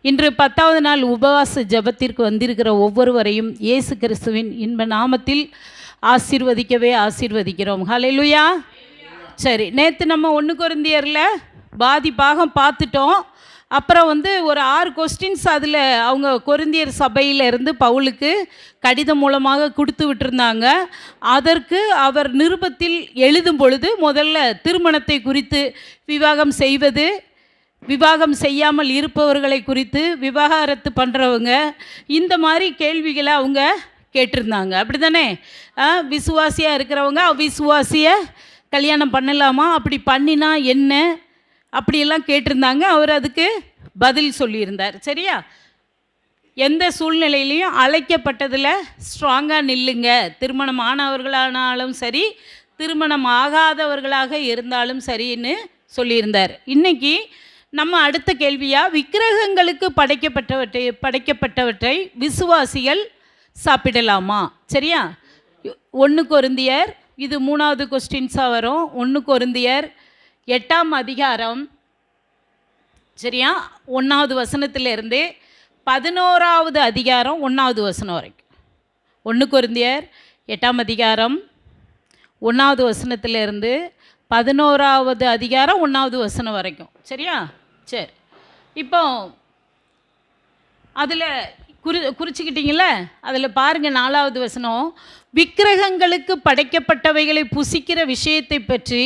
இன்று 10வது நாள் உபவாச ஜெபத்திற்கு வந்திருக்கிற ஒவ்வொருவரையும் இயேசு கிறிஸ்துவின் இன்ப நாமத்தில் ஆசீர்வதிக்கிறோம். ஹல்லேலூயா. சரி, நேற்று நம்ம 1 கொரிந்தியரில் பாதி பாகம் பார்த்துட்டோம். அப்புறம் ஒரு 6 கொஸ்டின்ஸ் அதில் அவங்க கொரிந்தியர் சபையிலேருந்து பவுலுக்கு கடிதம் மூலமாக கொடுத்து விட்டுருந்தாங்க. அதற்கு அவர் நிருபத்தில் எழுதும் பொழுது முதல்ல திருமணத்தை குறித்து, விவாகம் செய்வது, விவாகம் செய்யாமல் இருப்பவர்களை குறித்து, விவாகரத்து பண்ணுறவங்க, இந்த மாதிரி கேள்விகளை அவங்க கேட்டிருந்தாங்க. அப்படி தானே? விசுவாசியாக இருக்கிறவங்க அவிசுவாசியை கல்யாணம் பண்ணலாமா, அப்படி பண்ணினா என்ன, அப்படியெல்லாம் கேட்டிருந்தாங்க. அவர் அதுக்கு பதில் சொல்லியிருந்தார். சரியா? எந்த சூழ்நிலையிலையும் அழைக்கப்பட்டதில் ஸ்ட்ராங்காக நில்லுங்க. திருமணம் ஆனவர்களானாலும் சரி, திருமணம் ஆகாதவர்களாக இருந்தாலும் சரின்னு சொல்லியிருந்தார். இன்றைக்கி நம்ம அடுத்த கேள்வியாக, விக்கிரகங்களுக்கு படைக்கப்பட்டவற்றை விசுவாசிகள் சாப்பிடலாமா? சரியா? 1 கொரிந்தியர், இது 3வது கொஸ்டின்ஸாக வரும். 1 கொரிந்தியர் 8ஆம் அதிகாரம், சரியா, 1வது வசனத்திலிருந்து 11வது அதிகாரம் 1வது வசனம் வரைக்கும். 1 கொரிந்தியர் 8ஆம் அதிகாரம் 1வது வசனத்திலிருந்து 11வது அதிகாரம் 1வது வசனம் வரைக்கும். சரியா? சரி, இப்போ அதில் குறிச்சிக்கிட்டீங்கள? அதில் பாருங்கள், 4வது வசனம். விக்கிரகங்களுக்கு படைக்கப்பட்டவைகளை புசிக்கிற விஷயத்தை பற்றி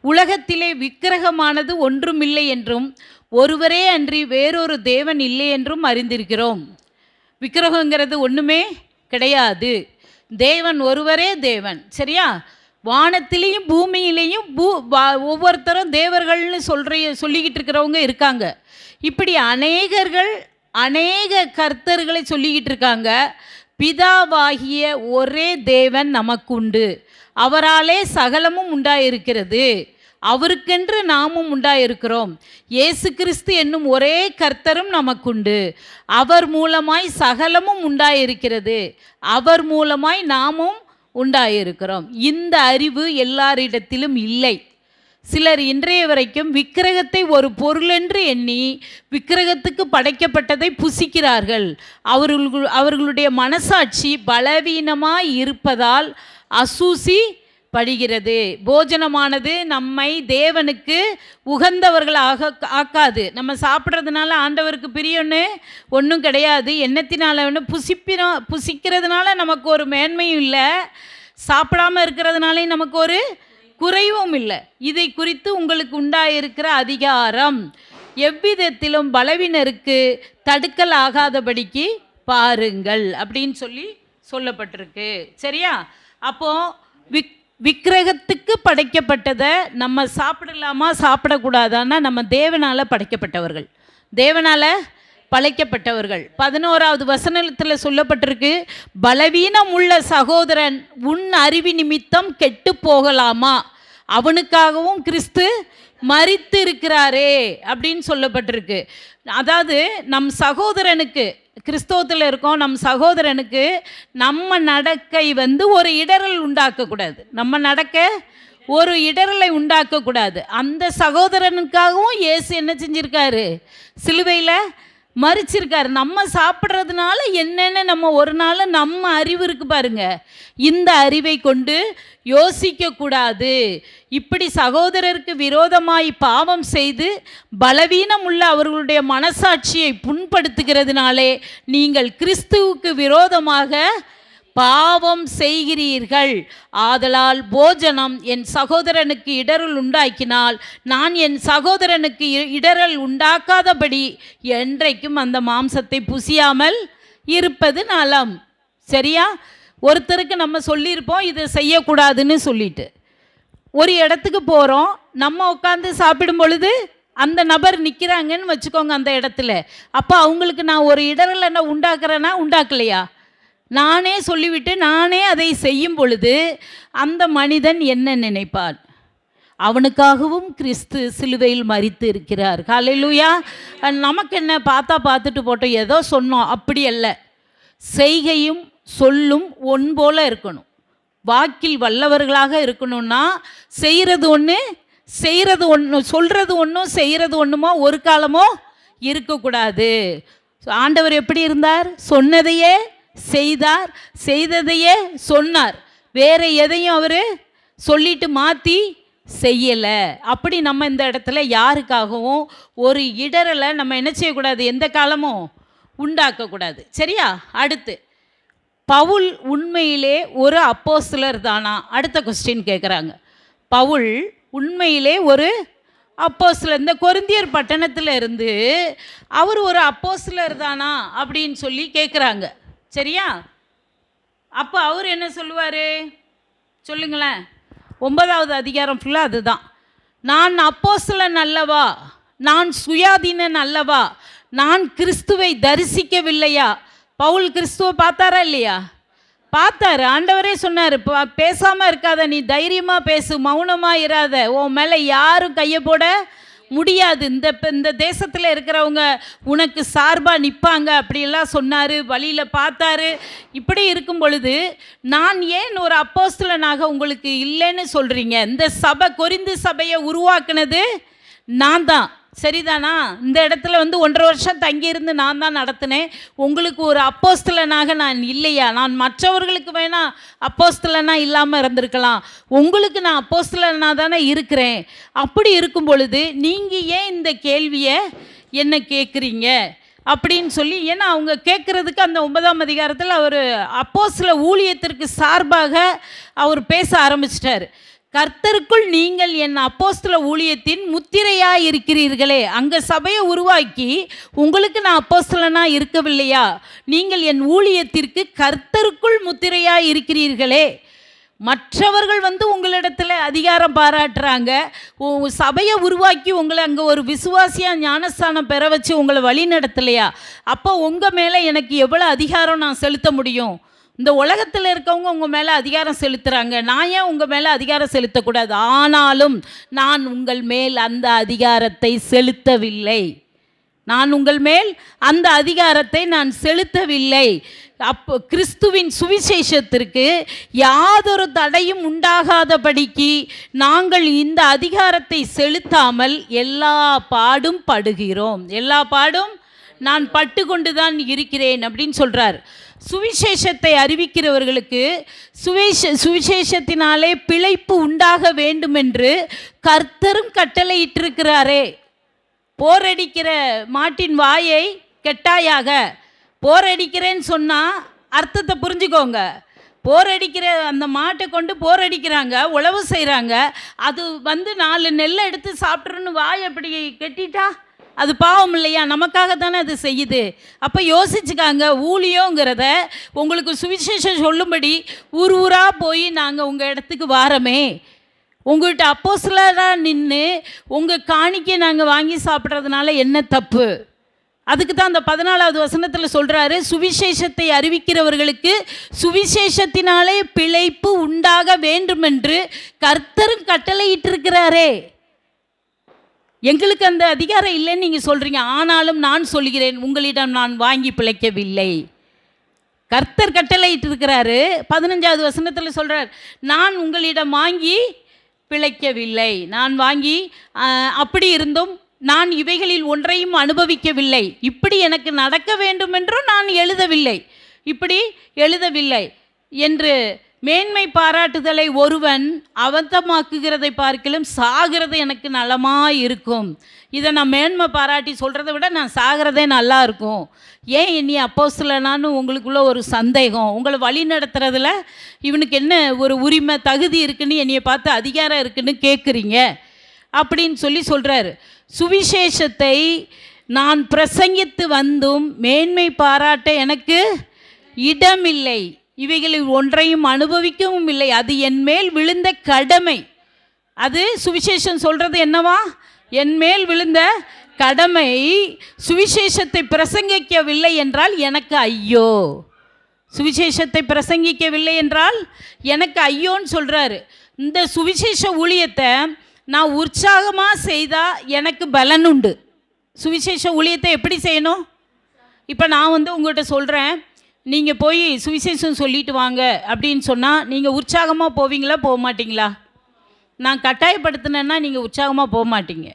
உலகத்திலே விக்கிரகமானது ஒன்றுமில்லை என்றும் ஒருவரே அன்றி வேறொரு தேவன் இல்லை என்றும் அறிந்திருக்கிறோம். விக்கிரகங்கிறது ஒன்றுமே கிடையாது. தேவன் ஒருவரே தேவன். சரியா? வானத்திலையும் பூமியிலையும் ஒவ்வொருத்தரும் தேவர்கள்னு சொல்லிக்கிட்டு இருக்கிறவங்க இருக்காங்க. இப்படி அநேக கர்த்தர்களை சொல்லிக்கிட்டு இருக்காங்க. பிதாவாகிய ஒரே தேவன் நமக்குண்டு, அவராலே சகலமும் உண்டாயிருக்கிறது, அவருக்கென்று நாமும் உண்டாயிருக்கிறோம். இயேசு கிறிஸ்து என்னும் ஒரே கர்த்தரும் நமக்குண்டு, அவர் மூலமாய் சகலமும் உண்டாயிருக்கிறது, அவர் மூலமாய் நாமும் உண்டாயிருக்கிறோம். இந்த அறிவு எல்லாரிடத்திலும் இல்லை. சிலர் இன்றைய வரைக்கும் விக்கிரகத்தை ஒரு பொருளென்று எண்ணி விக்கிரகத்துக்கு படைக்கப்பட்டதை புசிக்கிறார்கள். அவர்களுடைய மனசாட்சி பலவீனமாய் இருப்பதால் அசூசி படுகிறது. போஜனமானது நம்மை தேவனுக்கு உகந்தவர்களாக ஆக்காது. நம்ம சாப்பிட்றதுனால ஆண்டவருக்கு பிரியன்னு ஒன்றும் கிடையாது. எண்ணத்தினால புசிக்கிறதுனால நமக்கு ஒரு மேன்மையும் இல்லை, சாப்பிடாமல் இருக்கிறதுனாலே நமக்கு ஒரு குறைவும் இல்லை. இதை குறித்து உங்களுக்கு உண்டாயிருக்கிற அதிகாரம் எவ்விதத்திலும் பலவீனருக்கு தடுக்கல் ஆகாதபடிக்கு பாருங்கள் அப்படின்னு சொல்லப்பட்டிருக்கு. சரியா? அப்போது விக்கிரகத்துக்கு படைக்கப்பட்டதை நம்ம சாப்பிடலாமா சாப்பிடக்கூடாதான்னா, நம்ம தேவனால் படைக்கப்பட்டவர்கள், தேவனால் படைக்கப்பட்டவர்கள். 11வது வசனத்தில் சொல்லப்பட்டிருக்கு, பலவீனம் உள்ள சகோதரன் உன் அறிவு நிமித்தம் கெட்டு போகலாமா, அவனுக்காகவும் கிறிஸ்து மரித்து இருக்கிறாரே அப்படின்னு சொல்லப்பட்டிருக்கு. அதாவது நம் சகோதரனுக்கு, கிறிஸ்தவத்தில் இருக்கோம், நம் சகோதரனுக்கு நம்ம நடக்கை ஒரு இடரல் உண்டாக்கக்கூடாது. நம்ம நடக்க ஒரு இடரலை உண்டாக்கக்கூடாது. அந்த சகோதரனுக்காகவும் இயேசு என்ன செஞ்சிருக்காரு? சிலுவையில் மரிச்சிருக்காரு. நம்ம சாப்பிட்றதுனால என்னென்ன நம்ம ஒரு நாள் நம்ம அறிவு இருக்குது பாருங்க, இந்த அறிவை கொண்டு யோசிக்கக்கூடாது. இப்படி சகோதரருக்கு விரோதமாய் பாவம் செய்து பலவீனம் உள்ள அவர்களுடைய மனசாட்சியை புண்படுத்துகிறதுனாலே நீங்கள் கிறிஸ்துவுக்கு விரோதமாக பாவம் செய்கிறீர்கள். ஆதலால் போஜனம் என் சகோதரனுக்கு இடரல் உண்டாக்கினால் நான் என் சகோதரனுக்கு இடரல் உண்டாக்காதபடி என்றைக்கும் அந்த மாம்சத்தை புசியாமல் இருப்பது நலம். சரியா? ஒருத்தருக்கு நம்ம சொல்லியிருப்போம் இதை செய்யக்கூடாதுன்னு சொல்லிட்டு, ஒரு இடத்துக்கு போகிறோம், நம்ம உட்காந்து சாப்பிடும் பொழுது அந்த நபர் நிற்கிறாங்கன்னு வச்சுக்கோங்க அந்த இடத்துல. அப்போ அவங்களுக்கு நான் ஒரு இடரல் என்ன உண்டாக்குறேன்னா உண்டாக்கலையா? நானே சொல்லிவிட்டு நானே அதை செய்யும் பொழுது அந்த மனிதன் என்ன நினைப்பான்? அவனுக்காகவும் கிறிஸ்து சிலுவையில் மரித்து இருக்கிறார். ஹல்லேலூயா. நமக்கு என்ன, பார்த்துட்டு போட்டோம், ஏதோ சொன்னோம், அப்படி அல்ல. செய்கையும் சொல்லும் ஒன் போல இருக்கணும். வாக்கில் வல்லவர்களாக இருக்கணும்னா செய்கிறது ஒன்று, சொல்கிறது ஒன்றும் செய்கிறது ஒன்றுமோ ஒரு காலமோ இருக்கக்கூடாது. ஆண்டவர் எப்படி இருந்தார்? சொன்னதையே செய்தார், செய்ததையே சொன்னார். வேறு எதையும் அவர் சொல்லிட்டு மாற்றி செய்யலை. அப்படி நம்ம இந்த இடத்துல யாருக்காகவும் ஒரு இடரலை நம்ம என்ன செய்யக்கூடாது, எந்த காலமும் உண்டாக்கக்கூடாது. சரியா? அடுத்து, பவுல் உண்மையிலே ஒரு அப்போஸ்தலர் தானா? அடுத்த கொஸ்டின் கேட்குறாங்க. பவுல் உண்மையிலே ஒரு அப்போஸ்தலர், இந்த கொரிந்தியர் பட்டணத்தில் இருந்து அவர் ஒரு அப்போஸ்தலர் தானா அப்படின்னு சொல்லி கேட்குறாங்க. சரியா? அப்போ அவர் என்ன சொல்லுவார் சொல்லுங்களேன். 9வது அதிகாரம் ஃபுல்லாக அதுதான். நான் அப்போஸ்தலன் அல்லவா? நான் சுயாதீனன் அல்லவா? நான் கிறிஸ்துவை தரிசிக்கவில்லையா? பவுல் கிறிஸ்துவை பார்த்தாரா இல்லையா? பார்த்தாரு. ஆண்டவரே சொன்னார், பேசாமல் இருக்காத, நீ தைரியமாக பேசு, மௌனமாக இராத, உன் மேலே யாரும் கையை போட முடியாது, இந்த தேசத்தில் இருக்கிறவங்க உனக்கு சார்பாக நிற்பாங்க அப்படியெல்லாம் சொன்னார். வழியில் பார்த்தாரு. இப்படி இருக்கும் பொழுது நான் ஏன் ஒரு அப்போஸ்தலனாக உங்களுக்கு இல்லைன்னு சொல்கிறீங்க? இந்த சபை, கொரிந்து சபையை உருவாக்குனது நான் தான், சரிதானா? இந்த இடத்துல 1.5 வருஷம் தங்கியிருந்து நான் தான் நடத்தினேன். உங்களுக்கு ஒரு அப்போஸ்தலனாக நான் இல்லையா? நான் மற்றவர்களுக்கு வேணால் அப்போஸ்தலனாக இல்லாமல் இருந்திருக்கலாம், உங்களுக்கு நான் அப்போஸ்தலனாக தானே இருக்கிறேன். அப்படி இருக்கும் பொழுது நீங்கள் ஏன் இந்த கேள்வியை என்ன கேட்குறீங்க அப்படின்னு சொல்லி, ஏன்னா அவங்க கேட்குறதுக்கு அந்த 9ஆம் அதிகாரத்தில் அவர் அப்போஸ்தல ஊழியத்திற்கு சார்பாக அவர் பேச ஆரம்பிச்சிட்டார். கர்த்தருக்குள் நீங்கள் என் அப்போஸ்தல ஊழியத்தின் முத்திரையாக இருக்கிறீர்களே. அங்கே சபையை உருவாக்கி உங்களுக்கு நான் அப்போஸ்தலனாக இருக்கவில்லையா? நீங்கள் என் ஊழியத்திற்கு கர்த்தருக்குள் முத்திரையாக இருக்கிறீர்களே. மற்றவர்கள் உங்களிடத்தில் அதிகாரம் பாராட்டுறாங்க, சபையை உருவாக்கி உங்களை அங்கே ஒரு விசுவாசியாக ஞானஸ்தானம் பெற வச்சு உங்களை வழி நடத்தலையா? அப்போ உங்கள் மேலே எனக்கு எவ்வளோ அதிகாரம் நான் செலுத்த முடியும்? இந்த உலகத்தில் இருக்கவங்க உங்கள் மேலே அதிகாரம் செலுத்துகிறாங்க, நான் ஏன் உங்கள் மேலே அதிகாரம் செலுத்தக்கூடாது? ஆனாலும் நான் உங்கள் மேல் அந்த அதிகாரத்தை செலுத்தவில்லை. நான் உங்கள் மேல் அந்த அதிகாரத்தை நான் செலுத்தவில்லை. அப்போ கிறிஸ்துவின் சுவிசேஷத்திற்கு யாதொரு தடையும் உண்டாகாதபடிக்கு நாங்கள் இந்த அதிகாரத்தை செலுத்தாமல் எல்லா பாடும் படுகிறோம். எல்லா பாடும் நான் பட்டு கொண்டு தான் இருக்கிறேன் அப்படின்னு சொல்கிறார். சுவிசேஷத்தை அறிவிக்கிறவர்களுக்கு சுவிசேஷத்தினாலே பிழைப்பு உண்டாக வேண்டுமென்று கர்த்தரும் கட்டளையிட்டிருக்கிறாரே. போரடிக்கிற மாட்டின் வாயை கெட்டாயாக. போரடிக்கிறேன்னு சொன்னால் அர்த்தத்தை புரிஞ்சுக்கோங்க. போரடிக்கிற அந்த மாட்டை கொண்டு போரடிக்கிறாங்க, உழவு செய்கிறாங்க. அது 4 நெல்லை எடுத்து சாப்பிட்றன்னு வாய் அப்படி கெட்டிட்டா அது பாவம் இல்லையா? நமக்காக தானே அது செய்யுது. அப்போ யோசிச்சுக்காங்க. ஊழியோங்கிறத உங்களுக்கு சுவிசேஷம் சொல்லும்படி ஊர் ஊராக போய் நாங்கள் உங்கள் இடத்துக்கு வாரமே, உங்கள்கிட்ட அப்போஸ்தலராக நின்று உங்கள் காணிக்கை நாங்கள் வாங்கி சாப்பிட்றதுனால என்ன தப்பு? அதுக்கு தான் அந்த 14வது வசனத்தில் சொல்கிறாரு, சுவிசேஷத்தை அறிவிக்கிறவர்களுக்கு சுவிசேஷத்தினாலே பிழைப்பு உண்டாக வேண்டுமென்று கர்த்தரும் கட்டளையிட்டிருக்கிறாரே. எங்களுக்கு அந்த அதிகாரம் இல்லைன்னு நீங்கள் சொல்கிறீங்க, ஆனாலும் நான் சொல்கிறேன், உங்களிடம் நான் வாங்கி பிழைக்கவில்லை. கர்த்தர் கட்டளையிட்டிருக்கிறாரு. 15வது வசனத்தில் சொல்கிறார், நான் உங்களிடம் வாங்கி பிழைக்கவில்லை. நான் வாங்கி அப்படி இருந்தும் நான் இவைகளில் ஒன்றையும் அனுபவிக்கவில்லை. இப்படி எனக்கு நடக்க வேண்டும் என்றும் நான் எழுதவில்லை, இப்படி எழுதவில்லை என்று மேன்மை பாராட்டுதலை ஒருவன் அவந்தமாக்குகிறதை பார்க்கிலும் சாகிறது எனக்கு நலமாக இருக்கும். இதை நான் மேன்மை பாராட்டி சொல்கிறத விட நான் சாகிறதே நல்லா இருக்கும். ஏன் என்னை அப்போஸ்தலனான்னு உங்களுக்குள்ள ஒரு சந்தேகம், உங்களை வழி நடத்துறதுல இவனுக்கு என்ன ஒரு உரிமை தகுதி இருக்குன்னு என்னையை பார்த்து அதிகாரம் இருக்குன்னு கேட்குறீங்க அப்படின்னு சொல்கிறாரு. சுவிசேஷத்தை நான் பிரசங்கித்து வந்தும் மேன்மை பாராட்ட எனக்கு இடமில்லை, இவைகளில் ஒன்றையும் அனுபவிக்கவும் இல்லை. அது என் மேல் விழுந்த கடமை. அது சுவிசேஷம் சொல்கிறது என்னவா? என் மேல் விழுந்த கடமை. சுவிசேஷத்தை பிரசங்கிக்கவில்லை என்றால் எனக்கு ஐயோ. சுவிசேஷத்தை பிரசங்கிக்கவில்லை என்றால் எனக்கு ஐயோன்னு சொல்கிறாரு. இந்த சுவிசேஷ ஊழியத்தை நான் உற்சாகமாக செய்தால் எனக்கு பலன் உண்டு. சுவிசேஷ ஊழியத்தை எப்படி செய்யணும்? இப்போ நான் உங்கள்கிட்ட சொல்கிறேன், நீங்கள் போய் சுவிசேஷம் சொல்லிட்டு வாங்க அப்படின்னு சொன்னால் நீங்கள் உற்சாகமாக போவீங்களா, போக மாட்டிங்களா? நான் கட்டாயப்படுத்தினேன்னா நீங்கள் உற்சாகமாக போக மாட்டீங்க.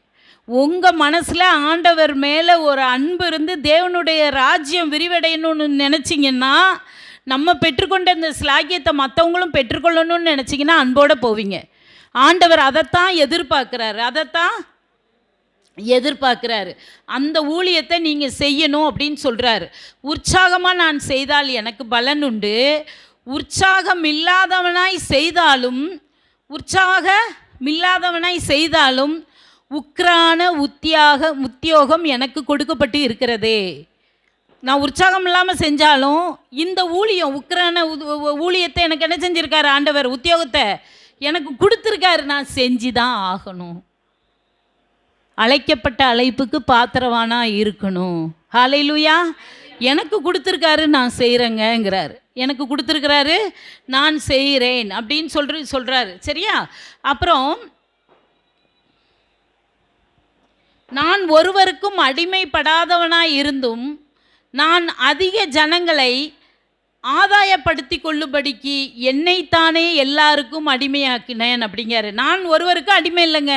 உங்கள் மனசில் ஆண்டவர் மேலே ஒரு அன்பு இருந்து தேவனுடைய ராஜ்யம் விரிவடையணும்னு நினச்சிங்கன்னா, நம்ம பெற்றுக்கொண்ட இந்த ஸ்லாக்கியத்தை மற்றவங்களும் பெற்றுக்கொள்ளணும்னு நினச்சிங்கன்னா அன்போடு போவீங்க. ஆண்டவர் அதைத்தான் எதிர்பார்க்குறாரு. அந்த ஊழியத்தை நீங்கள் செய்யணும் அப்படின்னு சொல்கிறாரு. உற்சாகமாக நான் செய்தால் எனக்கு பலன் உண்டு, உற்சாகம் இல்லாதவனாய் செய்தாலும் உக்ரான உத்தியோகம் எனக்கு கொடுக்கப்பட்டு இருக்கிறதே. நான் உற்சாகம் இல்லாமல் செஞ்சாலும் இந்த உக்ரான ஊழியத்தை எனக்கு என்ன செஞ்சுருக்காரு ஆண்டவர்? உத்தியோகத்தை எனக்கு கொடுத்துருக்காரு. நான் செஞ்சு தான் ஆகணும். அழைக்கப்பட்ட அழைப்புக்கு பாத்திரவானா இருக்கணும். ஹல்லேலூயா. எனக்கு கொடுத்துருக்காரு, நான் செய்கிறேங்கிறாரு. எனக்கு கொடுத்துருக்கிறாரு, நான் செய்கிறேன் அப்படின்னு சொல்கிறாரு. சரியா? அப்புறம் நான் ஒருவருக்கும் அடிமைப்படாதவனாய் இருந்தும் நான் அதிக ஜனங்களை ஆதாயப்படுத்தி கொள்ளும்படிக்கு என்னைத்தானே எல்லாருக்கும் அடிமையாக்கினேன் அப்படிங்கிறாரு. நான் ஒருவருக்கும் அடிமை இல்லைங்க.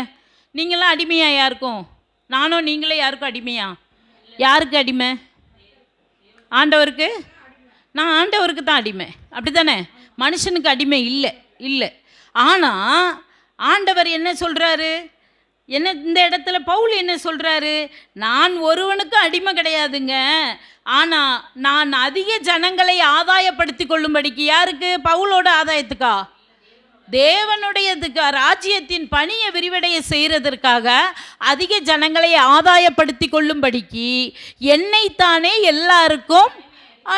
நீங்களாம் அடிமையா யாருக்கும்? நானோ நீங்களே யாருக்கும் அடிமையா? யாருக்கு அடிமை? ஆண்டவருக்கு. நான் ஆண்டவருக்கு தான் அடிமை, அப்படி தானே? மனுஷனுக்கு அடிமை இல்லை. ஆனால் ஆண்டவர் என்ன சொல்கிறாரு? இந்த இடத்துல பவுல் என்ன சொல்கிறாரு? நான் ஒருவனுக்கு அடிமை கிடையாதுங்க, ஆனால் நான் அதிக ஜனங்களை ஆதாயப்படுத்தி கொள்ளும்படிக்கு. யாருக்கு? பவுலோட ஆதாயத்துக்கா? தேவனுடையதுக்கு, ராஜ்யத்தின் பணியை விரிவடைய செய்கிறதற்காக அதிக ஜனங்களை ஆதாயப்படுத்தி கொள்ளும்படிக்கு என்னைத்தானே எல்லாருக்கும்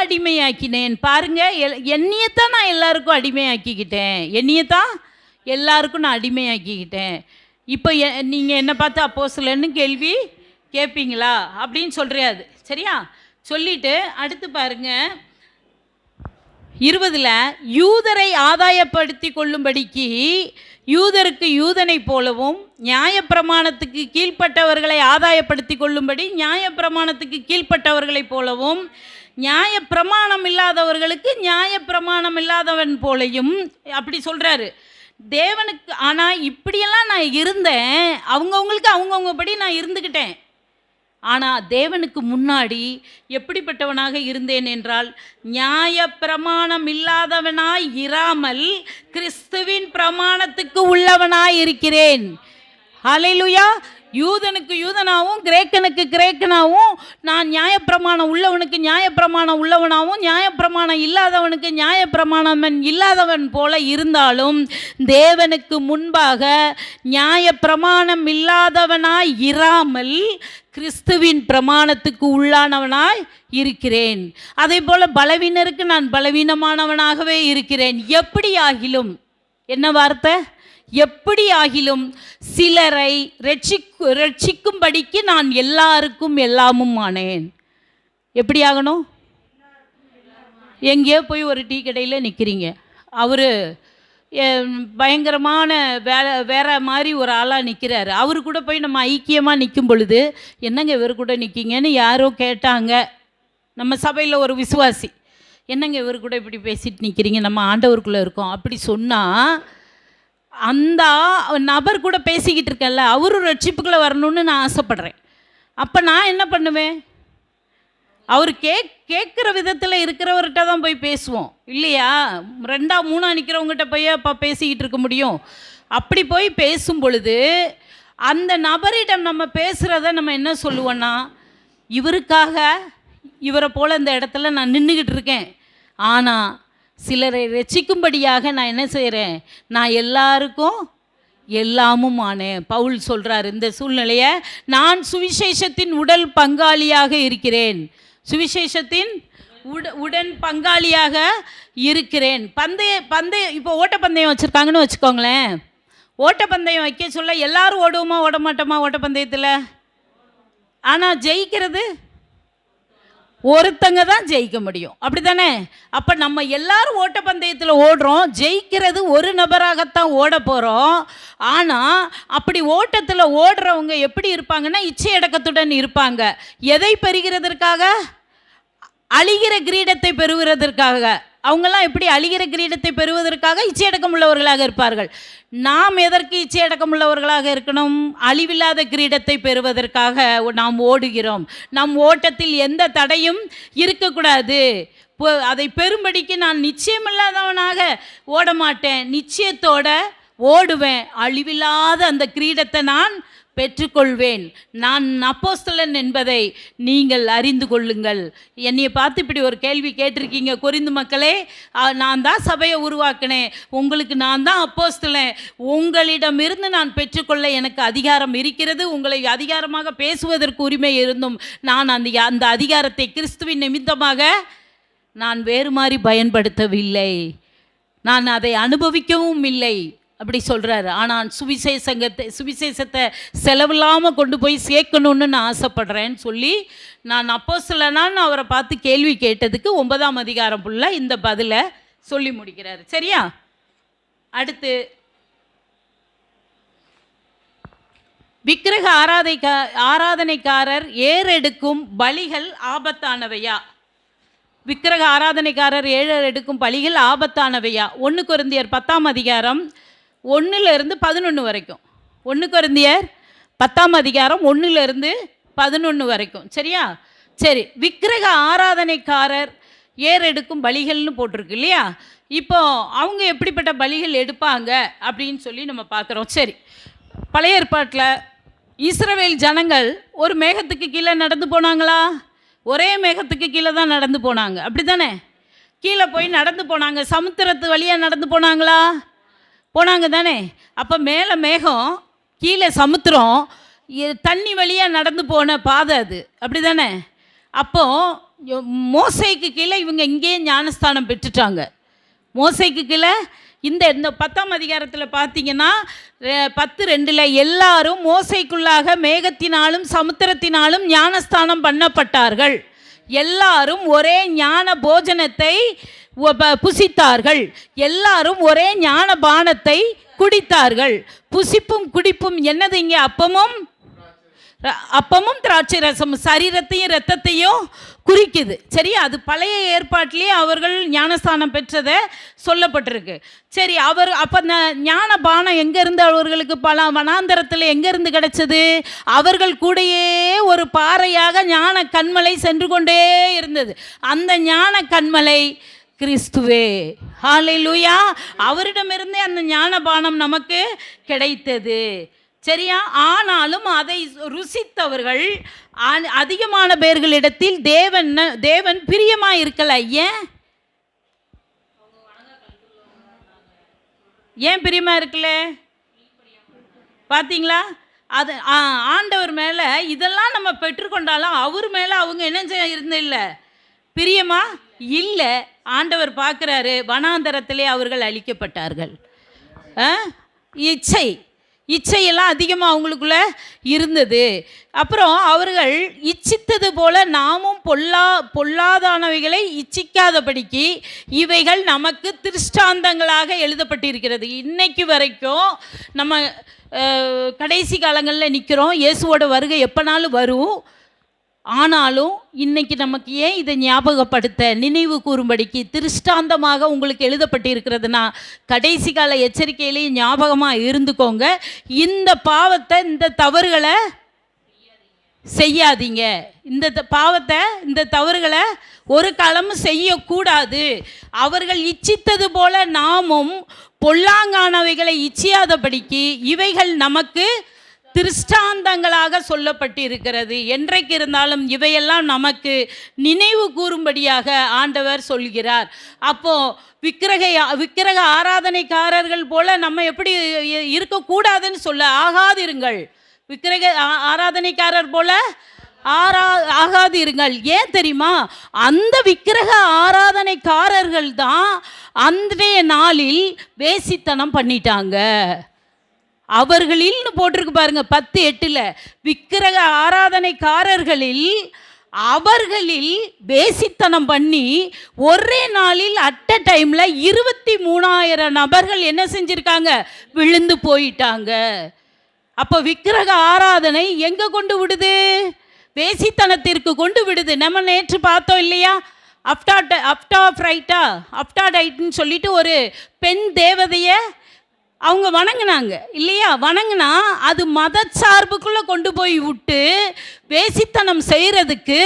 அடிமையாக்கினேன். பாருங்க, என்னையத்தான் நான் எல்லாருக்கும் அடிமையாக்கிக்கிட்டேன். இப்போ நீங்கள் என்ன பார்த்து அப்போஸ்தலன்னு கேள்வி கேட்பீங்களா அப்படின்னு சொல்கிறாரு. சரியா? சொல்லிட்டு அடுத்து பாருங்க 20 யூதரை ஆதாயப்படுத்தி கொள்ளும்படிக்கு யூதருக்கு யூதனை போலவும் நியாயப்பிரமாணத்துக்கு கீழ்ப்பட்டவர்களை ஆதாயப்படுத்தி கொள்ளும்படி நியாயப்பிரமாணத்துக்கு கீழ்ப்பட்டவர்களைப் போலவும் நியாயப்பிரமாணம் இல்லாதவர்களுக்கு நியாயப்பிரமாணம் இல்லாதவன் போலையும் அப்படி சொல்கிறாரு தேவனுக்கு. ஆனால் இப்படியெல்லாம் நான் இருந்தேன், அவங்கவுங்களுக்கு அவங்கவுங்கபடி நான் இருந்துக்கிட்டேன். ஆனால் தேவனுக்கு முன்னாடி எப்படிப்பட்டவனாக இருந்தேன் என்றால், நியாயப்பிரமாணம் இல்லாதவனாய் இராமல் கிறிஸ்துவின் பிரமாணத்துக்கு உள்ளவனாய் இருக்கிறேன். ஹல்லேலூயா. யூதனுக்கு யூதனாகவும் கிரேக்கனுக்கு கிரேக்கனாகவும், நான் நியாயப்பிரமாணம் உள்ளவனுக்கு நியாயப்பிரமாணம் உள்ளவனாகவும் நியாயப்பிரமாணம் இல்லாதவனுக்கு நியாயப்பிரமாணம் இல்லாதவன் போல இருந்தாலும் தேவனுக்கு முன்பாக நியாயப்பிரமாணம் இல்லாதவனாய் இராமல் கிறிஸ்துவின் பிரமாணத்துக்கு உள்ளானவனாய் இருக்கிறேன். அதே போல் பலவீனருக்கு நான் பலவீனமானவனாகவே இருக்கிறேன். எப்படி ஆகிலும், என்ன வார்த்தை? எப்படி ஆகிலும் சிலரை ரட்சிக்கும்படிக்கு நான் எல்லாருக்கும் எல்லாமும் ஆனேன். எப்படி ஆகணும்? எங்கேயோ போய் ஒரு டீ கடையில் நிற்கிறீங்க, அவர் பயங்கரமான வேற மாதிரி ஒரு ஆளாக நிற்கிறாரு. அவரு கூட போய் நம்ம ஐக்கியமாக நிற்கும் பொழுது, என்னங்க இவர் கூட நிற்கிங்கன்னு யாரோ கேட்டாங்க. நம்ம சபையில் ஒரு விசுவாசி, என்னங்க இவர் கூட இப்படி பேசிட்டு நிற்கிறீங்க, நம்ம ஆண்டவருக்குள்ளே இருக்கோம் அப்படி சொன்னால், அந்த நபர் கூட பேசிக்கிட்டு இருக்கேன்ல, அவரும் ரட்சிப்புக்குள்ளே வரணும்னு நான் ஆசைப்பட்றேன். அப்போ நான் என்ன பண்ணுவேன்? அவர் கேட்குற விதத்தில் இருக்கிறவர்கிட்ட தான் போய் பேசுவோம் இல்லையா? 2 3 நிற்கிறவங்ககிட்ட போய் அப்போ பேசிக்கிட்டு இருக்க முடியும்? அப்படி போய் பேசும் பொழுது அந்த நபரிடம் நம்ம பேசுகிறத நம்ம என்ன சொல்லுவோன்னா, இவருக்காக இவரை போல் இந்த இடத்துல நான் நின்றுக்கிட்டு இருக்கேன், ஆனால் சிலரை ரட்சிக்கும்படியாக நான் என்ன செய்கிறேன்? நான் எல்லாருக்கும் எல்லாமும் ஆனேன். பவுல் சொல்கிறார் இந்த சூழ்நிலையை, நான் சுவிசேஷத்தின் உடல் பங்காளியாக இருக்கிறேன். சுவிசேஷத்தின் உடன் பங்காளியாக இருக்கிறேன். இப்போ ஓட்டப்பந்தயம் வச்சுருக்காங்கன்னு வச்சுக்கோங்களேன். ஓட்டப்பந்தயம் வைக்க சொல்ல எல்லாரும் ஓடுவோமா ஓட மாட்டோமா ஓட்டப்பந்தயத்தில்? ஆனால் ஜெயிக்கிறது ஒருத்தங்க தான் ஜெயிக்க முடியும், அப்படி தானே? அப்போ நம்ம எல்லாரும் ஓட்டப்பந்தயத்தில் ஓடுறோம், ஜெயிக்கிறது ஒரு நபராகத்தான் ஓட போகிறோம். ஆனால் அப்படி ஓட்டத்தில் ஓடுறவங்க எப்படி இருப்பாங்கன்னா, இச்சையடக்கத்துடன் இருப்பாங்க. எதை பெறுகிறதற்காக? அழிகிற கிரீடத்தை பெறுகிறதற்காக அவங்கெல்லாம் எப்படி அழிகிற கிரீடத்தை பெறுவதற்காக இச்சையடக்கம் உள்ளவர்களாக இருப்பார்கள். நாம் எதற்கு இச்சையடக்கம் உள்ளவர்களாக இருக்கணும்? அழிவில்லாத கிரீடத்தை பெறுவதற்காக நாம் ஓடுகிறோம். நம் ஓட்டத்தில் எந்த தடையும் இருக்கக்கூடாது. அதை பெறும்படிக்கு நான் நிச்சயமில்லாதவனாக ஓட மாட்டேன், நிச்சயத்தோட ஓடுவேன். அழிவில்லாத அந்த கிரீடத்தை நான் பெற்றுக்கொள்வேன். நான் அப்போஸ்தலன் என்பதை நீங்கள் அறிந்து கொள்ளுங்கள். என்னையை பார்த்து இப்படி ஒரு கேள்வி கேட்டிருக்கீங்க கொரிந்து மக்களே. நான் தான் சபையை உருவாக்கினேன், உங்களுக்கு நான் தான் அப்போஸ்தலன், உங்களிடமிருந்து நான் பெற்றுக்கொள்ள எனக்கு அதிகாரம் இருக்கிறது, உங்களை அதிகாரமாக பேசுவதற்கு உரிமை இருந்தும் நான் அந்த அதிகாரத்தை கிறிஸ்துவின் நிமித்தமாக நான் வேறு மாதிரி பயன்படுத்தவில்லை, நான் அதை அனுபவிக்கவும் இல்லை அப்படி சொல்கிறாரு. ஆனால் சுவிசேஷத்தை செலவில்லாமல் கொண்டு போய் சேர்க்கணுன்னு நான் ஆசைப்படுறேன்னு சொல்லி நான் அப்போஸ்தலனான்னு அவரை பார்த்து கேள்வி கேட்டதுக்கு 9ஆம் அதிகாரம் ஃபுல்லாக இந்த பதிலை சொல்லி முடிக்கிறாரு. சரியா? அடுத்து விக்கிரக ஆராதனைக்காரர் ஏறெடுக்கும் பலிகள் ஆபத்தானவையா? விக்கிரக ஆராதனைக்காரர் ஏறெடுக்கும் பலிகள் ஆபத்தானவையா? 1 கொரிந்தியர் 10ஆம் அதிகாரம் 1-11 வரைக்கும். 1 கொரிந்தியர் 10ஆம் அதிகாரம் 1-11 வரைக்கும். சரியா? சரி, விக்கிரக ஆராதனைக்காரர் ஏறெடுக்கும் பலிகள்னு போட்டிருக்கு இல்லையா? இப்போ அவங்க எப்படிப்பட்ட பலிகள் எடுப்பாங்க அப்படின்னு சொல்லி நம்ம பார்க்குறோம். சரி, பழைய ஏற்பாட்டில் இஸ்ரவேல் ஜனங்கள் ஒரு மேகத்துக்கு கீழே நடந்து போனாங்களா? ஒரே மேகத்துக்கு கீழே தான் நடந்து போனாங்க, அப்படி தானே? கீழே போய் நடந்து போனாங்க. சமுத்திரத்து வழியாக நடந்து போனாங்களா? போனாங்க தானே? அப்போ மேலே மேகம், கீழே சமுத்திரம், தண்ணி வழியாக நடந்து போன பாதை அது, அப்படி தானே? அப்போது மோசேக்கு கீழே இவங்க இங்கேயே ஞானஸ்தானம் பெற்றுட்டாங்க. மோசேக்கு கீழே இந்த 10ஆம் அதிகாரத்தில் பார்த்தீங்கன்னா 10:2 எல்லாரும் மோசைக்குள்ளாக மேகத்தினாலும் சமுத்திரத்தினாலும் ஞானஸ்தானம் பண்ணப்பட்டார்கள். எல்லாரும் ஒரே ஞான போஜனத்தை புசித்தார்கள். எல்லாரும் ஒரே ஞான பானத்தை குடித்தார்கள். புசிப்பும் குடிப்பும் என்னது இங்கே? அப்பமும் திராட்சை ரசமும் சரீரத்தையும் இரத்தத்தையும் குறிக்குது. சரி, அது பழைய ஏற்பாட்டிலே அவர்கள் ஞானஸ்தானம் பெற்றதை சொல்லப்பட்டிருக்கு. சரி, அப்போ அந்த ஞான பானம் எங்கேருந்து அவர்களுக்கு வனாந்தரத்தில் எங்கேருந்து கிடைச்சது? அவர்கள் கூடயே ஒரு பாறையாக ஞான கண்மலை சென்று கொண்டே இருந்தது. அந்த ஞான கண்மலை கிறிஸ்துவே. ஹல்லேலூயா! அவரிடமிருந்தே அந்த ஞானபானம் நமக்கு கிடைத்தது. சரியா? ஆனாலும் அதை ருசித்தவர்கள் அதிகமான பேர்களிடத்தில் தேவன் பிரியமாக இருக்கல. ஏன் பிரியமாக இருக்கல? பார்த்தீங்களா? அது ஆண்டவர் மேலே இதெல்லாம் நம்ம பெற்றுக்கொண்டாலும் அவர் மேலே அவங்க என்ன இருந்தில்லை, பிரியமா இல்லை. ஆண்டவர் பார்க்குறாரு, வனாந்தரத்திலே அவர்கள் அழிக்கப்பட்டார்கள். இச்சையெல்லாம் அதிகமாக அவங்களுக்குள்ள இருந்தது. அப்புறம் அவர்கள் இச்சித்தது போல நாமும் பொல்லாதானவைகளை இச்சிக்காதபடிக்கு இவைகள் நமக்கு திருஷ்டாந்தங்களாக எழுதப்பட்டிருக்கிறது. இன்னைக்கு வரைக்கும் நம்ம கடைசி காலங்களில் நிற்கிறோம். இயேசுவோட வருகை எப்போனாலும் வரும். ஆனாலும் இன்னைக்கு நமக்கு ஏன் இதை ஞாபகப்படுத்த, நினைவு கூறும்படிக்கு திருஷ்டாந்தமாக உங்களுக்கு எழுதப்பட்டிருக்கிறதுனா கடைசி கால எச்சரிக்கையிலேயே ஞாபகமாக இருந்துக்கோங்க. இந்த பாவத்தை, இந்த தவறுகளை செய்யாதீங்க. இந்த பாவத்தை, இந்த தவறுகளை ஒரு காலமும் செய்யக்கூடாது. அவர்கள் இச்சித்தது போல நாமும் பொல்லாங்கானவைகளை இச்சியாதபடிக்கு இவைகள் நமக்கு திருஷ்டாந்தங்களாக சொல்லப்பட்டிருக்கிறது. என்றைக்கு இருந்தாலும் இவையெல்லாம் நமக்கு நினைவு கூறும்படியாக ஆண்டவர் சொல்கிறார். அப்போது விக்கிரக ஆராதனைக்காரர்கள் போல நம்ம எப்படி இருக்கக்கூடாதுன்னு சொல்ல, ஆகாதிருங்கள். விக்கிரக ஆராதனைக்காரர் போல ஆகாதிருங்கள். ஏன் தெரியுமா? அந்த விக்கிரக ஆராதனைக்காரர்கள் தான் அன்றைய நாளில் வேசித்தனம் பண்ணிட்டாங்க. அவர்களில்னு போட்டிருக்கு பாருங்க 10:8. விக்கிரக ஆராதனைக்காரர்களில் அவர்களில் வேசித்தனம் பண்ணி ஒரே நாளில் அட் அ டைமில் 23,000 நபர்கள் என்ன செஞ்சுருக்காங்க? விழுந்து போயிட்டாங்க. அப்போ விக்கிரக ஆராதனை எங்கே கொண்டு விடுது? வேசித்தனத்திற்கு கொண்டு விடுது. நம்ம நேற்று பார்த்தோம் இல்லையா? அப்டாடைட்னு சொல்லிட்டு ஒரு பெண் தேவதையை அவங்க வணங்கினாங்க இல்லையா? வணங்கினா அது மதச்சார்புக்குள்ளே கொண்டு போய் விட்டு வேசித்தனம் செய்கிறதுக்கு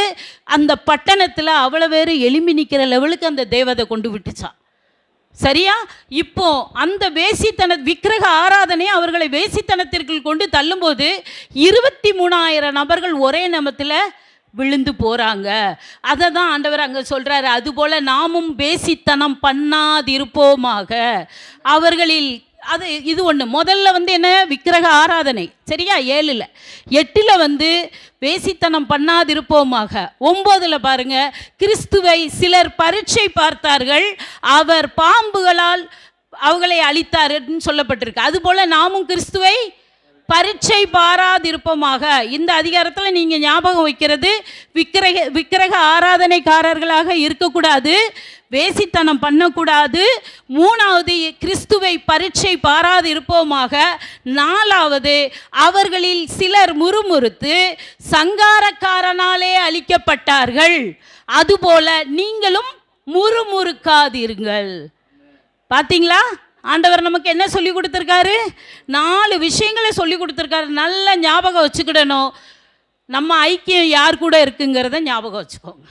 அந்த பட்டணத்தில் அவ்வளோ பேர் எலும்பி நிற்கிற லெவலுக்கு அந்த தேவதை கொண்டு விட்டுச்சான். சரியா? இப்போ அந்த விக்கிரக ஆராதனை அவர்களை வேசித்தனத்திற்குள் கொண்டு தள்ளும்போது 23,000 நபர்கள் ஒரே நிமிடத்தில் விழுந்து போகிறாங்க. அதை தான் ஆண்டவர் அங்கே சொல்கிறாரு, அதுபோல் நாமும் வேசித்தனம் பண்ணாதிருப்போமாக. அவர்களில் அது இது ஒன்று. முதல்ல என்ன? விக்கிரக ஆராதனை. சரியா? 7ல் 8ல் வேசித்தனம் பண்ணாதிருப்போமாக. 9ல் பாருங்க, கிறிஸ்துவை சிலர் பரீட்சை பார்த்தார்கள், அவர் பாம்புகளால் அவர்களை அழித்தார்னு சொல்லப்பட்டிருக்கு. அதுபோல் நாமும் கிறிஸ்துவை பரீட்சை பாராதிருப்போமாக. இந்த அதிகாரத்தில் நீங்கள் ஞாபகம் வைக்கிறது, விக்கிரக ஆராதனைக்காரர்களாக இருக்கக்கூடாது, வேசித்தனம் பண்ணக்கூடாது. 3வது கிறிஸ்துவை பரீட்சை பாராதிருப்போமாக. 4வது அவர்களில் சிலர் முறுமுறுத்து சங்காரக்காரனாலே அழிக்கப்பட்டார்கள், அதுபோல நீங்களும் முறுமுறுக்காதீர்கள். பார்த்தீங்களா? ஆண்டவர் நமக்கு என்ன சொல்லி கொடுத்துருக்காரு? 4 விஷயங்களை சொல்லி கொடுத்துருக்காரு. நல்ல ஞாபகம் வச்சுக்கிடணும். நம்ம ஐக்கியம் யார் கூட இருக்குங்கிறத ஞாபகம் வச்சுக்கோங்க.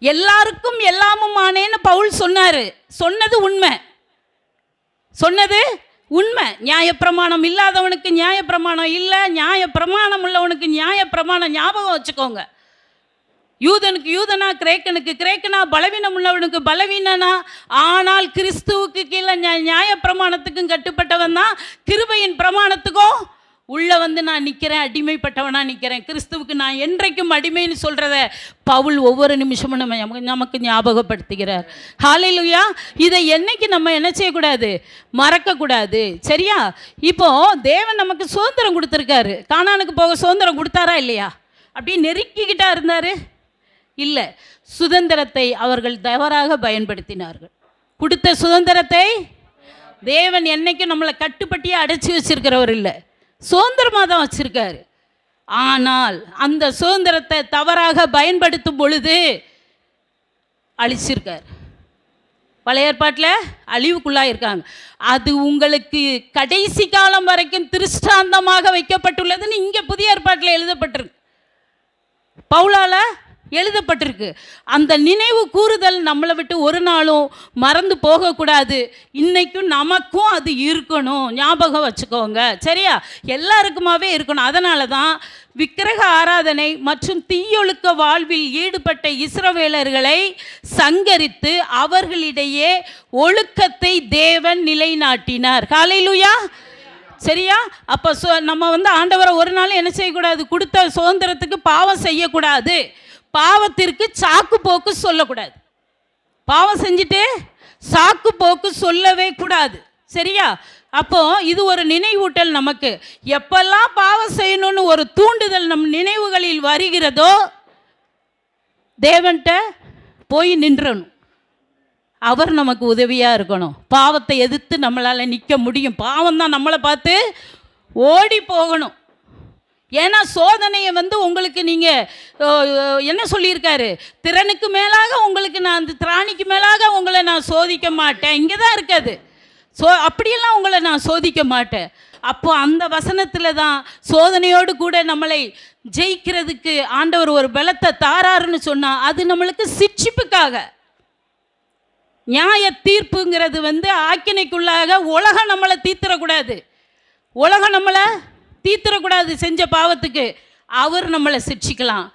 எல்லாருக்கும் எல்லாமும் ஆனேன்னு பவுல் சொன்னார். சொன்னது உண்மை. நியாயப்பிரமாணம் இல்லாதவனுக்கு நியாயப்பிரமாணம் இல்லை, நியாயப்பிரமாணம் உள்ளவனுக்கு நியாயப்பிரமாணம். ஞாபகம் வச்சுக்கோங்க. யூதனுக்கு யூதனா, கிரேக்கனுக்கு கிரேக்கனா, பலவீனம் உள்ளவனுக்கு பலவீனனா. ஆனால் கிறிஸ்துவுக்கு கீழே நியாயப்பிரமாணத்துக்கும் கட்டுப்பட்டவன் தான் கிருபையின் பிரமாணத்துக்கும் உள்ளே நான் நிற்கிறேன், அடிமைப்பட்டவனாக நிற்கிறேன். கிறிஸ்துவுக்கு நான் என்றைக்கும் அடிமைன்னு சொல்கிறத பவுல் ஒவ்வொரு நிமிஷமும் நமக்கு ஞாபகப்படுத்துகிறார். ஹல்லேலூயா. இதை என்னைக்கு நம்ம என்ன செய்யக்கூடாது? மறக்கக்கூடாது. சரியா? இப்போது தேவன் நமக்கு சுதந்திரம் கொடுத்துருக்காரு. கானானுக்கு போக சுதந்திரம் கொடுத்தாரா இல்லையா? அப்படியே நெருக்கிக்கிட்டா இருந்தார்? இல்லை. சுதந்திரத்தை அவர்கள் தவறாக பயன்படுத்தினார்கள். கொடுத்த சுதந்திரத்தை தேவன் என்னைக்கும் நம்மளை கட்டுப்பட்டியாக அடைச்சி வச்சிருக்கிறவர் இல்லை, சுதந்திரமாக தான் வச்சிருக்காரு. ஆனால் அந்த சுதந்திரத்தை தவறாக பயன்படுத்தும் பொழுது அழிச்சிருக்கார். பழைய ஏற்பாட்டில் அழிவுக்குள்ளாக இருக்காங்க. அது உங்களுக்கு கடைசி காலம் வரைக்கும் திருஷ்டாந்தமாக வைக்கப்பட்டுள்ளதுன்னு இங்கே புதிய ஏற்பாட்டில் எழுதப்பட்டிருக்கு, பவுலால் எழுதப்பட்டிருக்கு. அந்த நினைவு கூறுதல் நம்மளை விட்டு ஒரு நாளும் மறந்து போகக்கூடாது. இன்றைக்கும் நமக்கும் அது இருக்கணும், ஞாபகம் வச்சுக்கோங்க. சரியா? எல்லாருக்குமாவே இருக்கணும். அதனால தான் விக்கிரக ஆராதனை மற்றும் தீயொழுக்க வாழ்வில் ஈடுபட்ட இஸ்ரவேலர்களை சங்கரித்து அவர்களிடையே ஒழுக்கத்தை தேவன் நிலைநாட்டினார். ஹல்லேலூயா. சரியா? அப்போ நம்ம ஆண்டவரை ஒரு நாள் என்ன செய்யக்கூடாது? கொடுத்த சுதந்திரத்துக்கு பாவம் செய்யக்கூடாது, பாவத்திற்கு சாக்கு போக்கு சொல்லக்கூடாது. பாவம் செஞ்சுட்டு சாக்கு போக்கு சொல்லவே கூடாது. சரியா? அப்போ இது ஒரு நினைவூட்டல் நமக்கு. எப்பெல்லாம் பாவம் செய்யணும்னு ஒரு தூண்டுதல் நம் நினைவுகளில் வருகிறதோ தேவன்கிட்ட போய் நின்றணும். அவர் நமக்கு உதவியாக இருக்கணும். பாவத்தை எதிர்த்து நம்மளால் நிற்க முடியும். பாவம் தான் நம்மளை பார்த்து ஓடி போகணும். ஏன்னா சோதனையை உங்களுக்கு நீங்கள் என்ன சொல்லியிருக்காரு? திறனுக்கு மேலாக உங்களுக்கு நான் அந்த திராணிக்கு மேலாக உங்களை நான் சோதிக்க மாட்டேன். இங்கே தான் இருக்காது. அப்படியெல்லாம் உங்களை நான் சோதிக்க மாட்டேன். அப்போது அந்த வசனத்தில் தான் சோதனையோடு கூட நம்மளை ஜெயிக்கிறதுக்கு ஆண்டவர் ஒரு பலத்தை தாராருன்னு சொன்னால் அது நம்மளுக்கு சிட்சிப்புக்காக. நியாய தீர்ப்புங்கிறது ஆக்கினைக்குள்ளாக உலகம் நம்மளை தீர்த்திடக்கூடாது. உலகம் நம்மளை தீர்த்திடக்கூடாது. செஞ்ச பாவத்துக்கு அவர் நம்மளை சிட்சிக்கலாம்.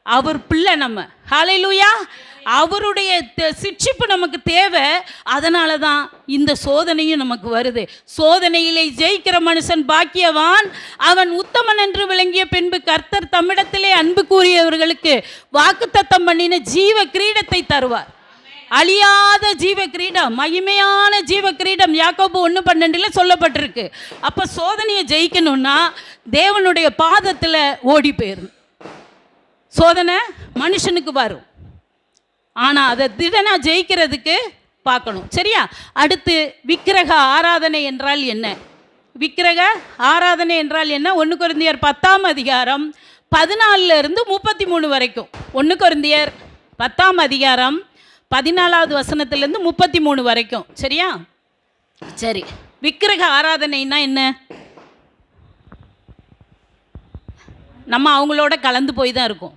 அவர் பிள்ளை நம்ம. ஹல்லேலூயா. அவருடைய சிட்சிப்பு நமக்கு தேவை. அதனால தான் இந்த சோதனையும் நமக்கு வருது. சோதனையிலே ஜெயிக்கிற மனுஷன் பாக்கியவான், அவன் உத்தமன் என்று விளங்கிய பின்பு கர்த்தர் தம்மிடத்திலே அன்பு கூறியவர்களுக்கு வாக்குத்தத்தம் பண்ணின ஜீவ கிரீடத்தை தருவார். அழியாத ஜீவ கிரீடம், மகிமையான ஜீவ கிரீடம் யாக்கோபு 1:12 சொல்லப்பட்டிருக்கு. அப்போ சோதனையை ஜெயிக்கணும்னா தேவனுடைய பாதத்தில் ஓடி போயிடும். சோதனை மனுஷனுக்கு வரும், ஆனால் அதை திடனாக ஜெயிக்கிறதுக்கு பார்க்கணும். சரியா? அடுத்து விக்கிரக ஆராதனை என்றால் என்ன? விக்கிரக ஆராதனை என்றால் என்ன? 1 கொரிந்தியர் 10 அதிகாரம் 14 இருந்து 33 வரைக்கும். 1 கொரிந்தியர் 10ஆம் அதிகாரம் 14வது வசனத்திலேருந்து 33 வரைக்கும். சரியா? சரி, விக்கிரக ஆராதனைன்னா என்ன? நம்ம அவங்களோட கலந்து போய் தான் இருக்கோம்,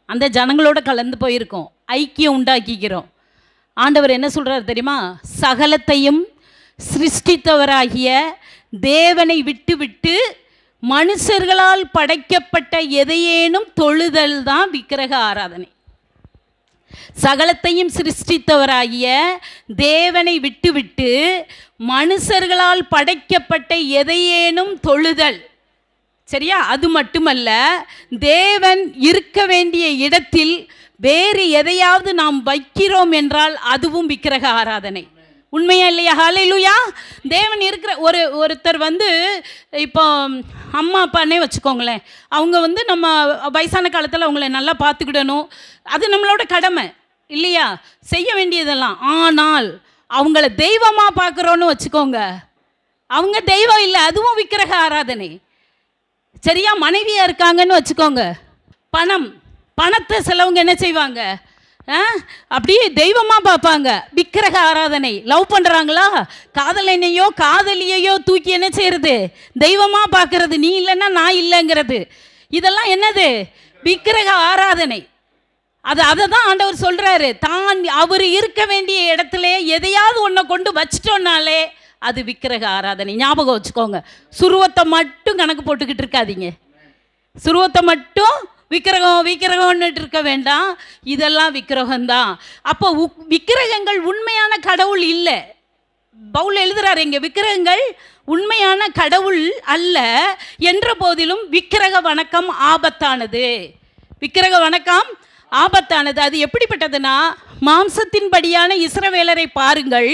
அந்த ஜனங்களோட கலந்து போயிருக்கோம், ஐக்கியம் உண்டாக்கிக்கிறோம். ஆண்டவர் என்ன சொல்கிறார் தெரியுமா? சகலத்தையும் சிருஷ்டித்தவராகிய தேவனை விட்டு விட்டு மனுஷர்களால் படைக்கப்பட்ட எதையேனும் தொழுதல் தான் விக்கிரக ஆராதனை. சகலத்தையும் சிருஷ்டித்தவராகிய தேவனை விட்டுவிட்டு மனுஷர்களால் படைக்கப்பட்ட எதையேனும் தொழுதல். சரியா? அது மட்டுமல்ல, தேவன் இருக்க வேண்டிய இடத்தில் வேறு எதையாவது நாம் வைக்கிறோம் என்றால் அதுவும் விக்கிரக ஆராதனை. உண்மையா இல்லையா? ஹல்லேலூயா. தேவன் இருக்கிற ஒருத்தர் இப்போ அம்மா அப்பானே வச்சுக்கோங்களேன், அவங்க நம்ம வயசான காலத்தில் அவங்கள நல்லா பார்த்துக்கிடணும், அது நம்மளோட கடமை இல்லையா? செய்ய வேண்டியதெல்லாம். ஆனால் அவங்கள தெய்வமாக பார்க்குறோன்னு வச்சுக்கோங்க, அவங்க தெய்வம் இல்லை, அதுவும் விக்கிரக ஆராதனை. சரியா? மனைவியாக இருக்காங்கன்னு வச்சுக்கோங்க, பணத்தை சிலவங்க என்ன செய்வாங்க, அப்படியே தெய்வமாக பார்ப்பாங்க, விக்கிரக ஆராதனை. லவ் பண்ணுறாங்களா, காதலனையோ காதலியையோ தூக்கி என்ன செய்யறது, தெய்வமாக பார்க்கறது, நீ இல்லைன்னா நான் இல்லைங்கிறது. இதெல்லாம் என்னது? விக்கிரக ஆராதனை. அதை தான் ஆண்டவர் சொல்கிறாரு. தான் அவர் இருக்க வேண்டிய இடத்துல எதையாவது ஒன்றை கொண்டு வச்சிட்டோன்னாலே அது விக்கிரக ஆராதனை. ஞாபகம் வச்சுக்கோங்க. சுருவத்தை மட்டும் கணக்கு போட்டுக்கிட்டு இருக்காதீங்க, சுருவத்தை மட்டும் விக்கிரகம்னு இருக்க வேண்டாம், இதெல்லாம் விக்கிரகம்தான். அப்போ விக்கிரகங்கள் உண்மையான கடவுள் இல்லை. பவுல் எழுதுறாரு இங்கே, விக்கிரகங்கள் உண்மையான கடவுள் அல்ல என்ற போதிலும் விக்கிரக வணக்கம் ஆபத்தானது. விக்கிரக வணக்கம் ஆபத்தானது. அது எப்படிப்பட்டதுன்னா, மாம்சத்தின்படியான இஸ்ரவேலரை பாருங்கள்,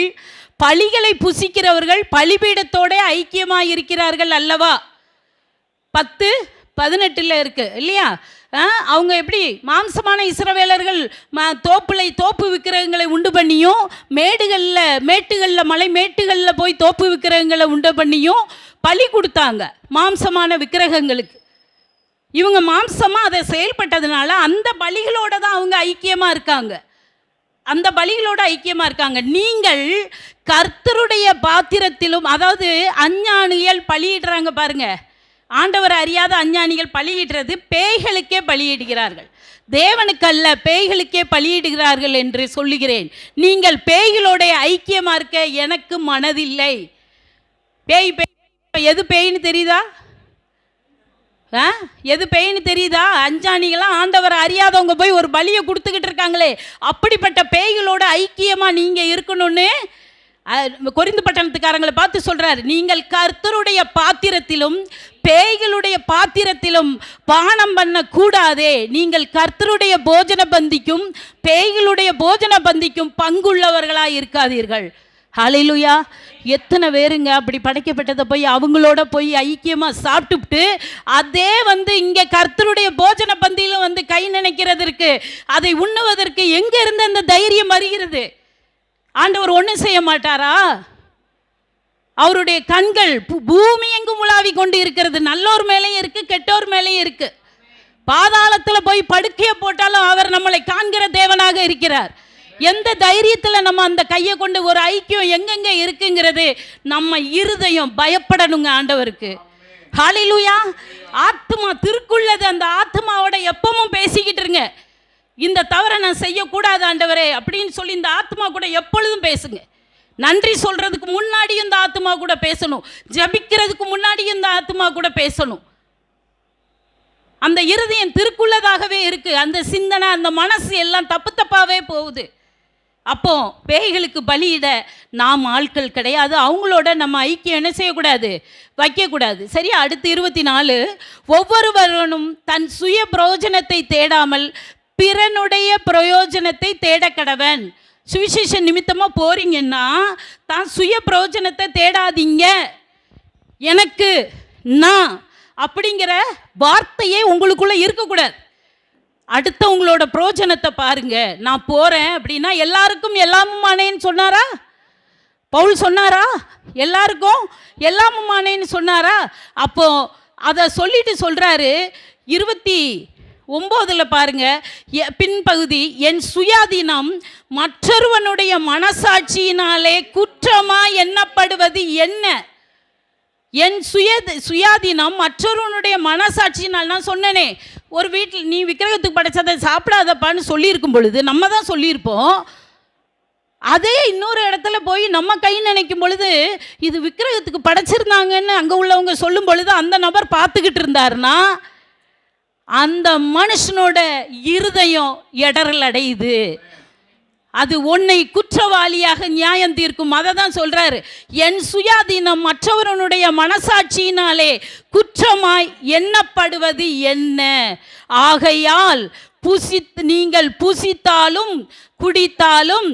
பலிகளை புசிக்கிறவர்கள் பலிபீடத்தோட ஐக்கியமாக இருக்கிறார்கள் அல்லவா? 10:18 இருக்கு இல்லையா? அவங்க எப்படி மாம்சமான இஸ்ரவேலர்கள் தோப்பு விக்கிரகங்களை உண்டு பண்ணியும், மேட்டுகளில் மலை மேட்டுகளில் போய் தோப்பு விக்கிரகங்களை உண்டு பண்ணியும் பலி கொடுத்தாங்க மாம்சமான விக்கிரகங்களுக்கு. இவங்க மாம்சமாக அதை செயல்பட்டதுனால அந்த பலிகளோட தான் அவங்க ஐக்கியமாக இருக்காங்க, அந்த பலிகளோட ஐக்கியமாக இருக்காங்க. நீங்கள் கர்த்தருடைய பாத்திரத்திலும், அதாவது அஞ்ஞானிகள் பலியிடுறாங்க பாருங்க, ஆண்டவர் அறியாத அஞ்ஞானிகள் பலியிடுறது, பேய்களுக்கே பலியிடுகிறார்கள், தேவனுக்கல்ல பேய்களுக்கே பலியிடுகிறார்கள் என்று சொல்லுகிறேன். நீங்கள் பேய்களோட ஐக்கியமாக இருக்க எனக்கு மனதில்லை. பேய் எது பேய்னு தெரியுதா? எது பேய்னு தெரியுதா? அஞ்ஞானிகளாம் ஆண்டவர் அறியாதவங்க போய் ஒரு பலியை கொடுத்துக்கிட்டு இருக்காங்களே, அப்படிப்பட்ட பேய்களோட ஐக்கியமாக நீங்கள் இருக்கணும்னு கொரிந்து பட்டணத்துக்காரங்களை பார்த்து சொல்கிறார். நீங்கள் கர்த்தருடைய பாத்திரத்திலும் பேய்களுடைய பாத்திரத்திலும் பானம் பண்ண கூடாதே. நீங்கள் கர்த்தருடைய போஜன பந்திக்கும் பேய்களுடைய போஜன பந்திக்கும் பங்குள்ளவர்களாக இருக்காதீர்கள். ஹல்லேலூயா. எத்தனை பேருங்க அப்படி படைக்கப்பட்டதை போய் அவங்களோட போய் ஐக்கியமாக சாப்பிட்டுட்டு அதே இங்கே கர்த்தருடைய போஜன பந்தியிலும் கை நினைக்கிறதற்கு, அதை உண்ணுவதற்கு எங்கே இருந்து அந்த தைரியம் வருகிறது? ஆண்டவர் ஒன்றும் செய்ய மாட்டாரா? அவருடைய கண்கள் பூமி எங்கும் உலாவி கொண்டு இருக்கிறது. நல்லோர் மேலேயும் இருக்கு, கெட்டோர் மேலேயும் இருக்கு. பாதாளத்தில் போய் படுக்கையை போட்டாலும் அவர் நம்மளை காண்கிற தேவனாக இருக்கிறார். எந்த தைரியத்தில் நம்ம அந்த கையை கொண்டு ஒரு ஐக்கியம் எங்கெங்க இருக்குங்கிறது நம்ம இருதயம் பயப்படணுங்க ஆண்டவருக்கு. ஹல்லேலூயா. ஆத்மா திருக்குள்ளது, அந்த ஆத்மாவோட எப்பவும் பேசிக்கிட்டு இருங்க. இந்த தவறை நான் செய்யக்கூடாது ஆண்டவரே அப்படின்னு சொல்லி இந்த ஆத்மா கூட எப்பொழுதும் பேசுங்க. நன்றி சொல்கிறதுக்கு முன்னாடியும் இந்த ஆத்மா கூட பேசணும், ஜபிக்கிறதுக்கு முன்னாடியும் இந்த ஆத்மா கூட பேசணும். அந்த இருதயம் திருக்குள்ளதாகவே இருக்குது, அந்த சிந்தனை அந்த மனசு எல்லாம் தப்பாகவே போகுது. அப்போ பேய்களுக்கு பலியிட நாம் ஆட்கள் கிடையாது, அவங்களோட நம்ம ஐக்கியம் என்ன செய்யக்கூடாது, வைக்கக்கூடாது. சரி, அடுத்து 24, ஒவ்வொருவரும் தன் சுய பிரயோஜனத்தை தேடாமல் பிறனுடைய பிரயோஜனத்தை தேட கடவன். சுவிசேஷ நிமித்தமாக போறீங்கன்னா தான் சுய பிரயோஜனத்தை தேடாதீங்க. எனக்கு நான் அப்படிங்கிற வார்த்தையே உங்களுக்குள்ளே இருக்கக்கூடாது. அடுத்தவங்களோட பிரயோஜனத்தை பாருங்க. நான் போகிறேன் அப்படின்னா எல்லாருக்கும் எல்லாமுமானேன்னு சொன்னாரா? பவுல் சொன்னாரா? எல்லாருக்கும் எல்லாமுமானேன்னு சொன்னாரா? அப்போ அதை சொல்லிட்டு சொல்கிறாரு 21 9 பாருங்க, பின்பகுதி, என் சுயாதீனம் மற்றொருவனுடைய மனசாட்சியினாலே குற்றமா எண்ணப்படுவது என்ன? என் சுயாதீனம் மற்றொருவனுடைய மனசாட்சியினால். நான் சொன்னேனே, ஒரு வீட்டில் நீ விக்கிரகத்துக்கு படைச்சதை சாப்பிடாதப்பான்னு சொல்லியிருக்கும் பொழுது நம்ம தான் சொல்லியிருப்போம். அதே இன்னொரு இடத்துல போய் நம்ம கை நினைக்கும் பொழுது இது விக்கிரகத்துக்கு படைச்சிருந்தாங்கன்னு அங்கே உள்ளவங்க சொல்லும் பொழுது அந்த நபர் பார்த்துக்கிட்டு இருந்தாருன்னா அந்த மனுஷனோட இருதயம் இடறல் அடையுது. அது உன்னை குற்றவாளியாக நியாயம் தீர்க்கும். அதை தான் சொல்றாரு, என் சுயாதீனம் மற்றவருடைய மனசாட்சியினாலே குற்றமாய் எண்ணப்படுவது என்ன? ஆகையால் நீங்கள் புசித்தாலும் குடித்தாலும்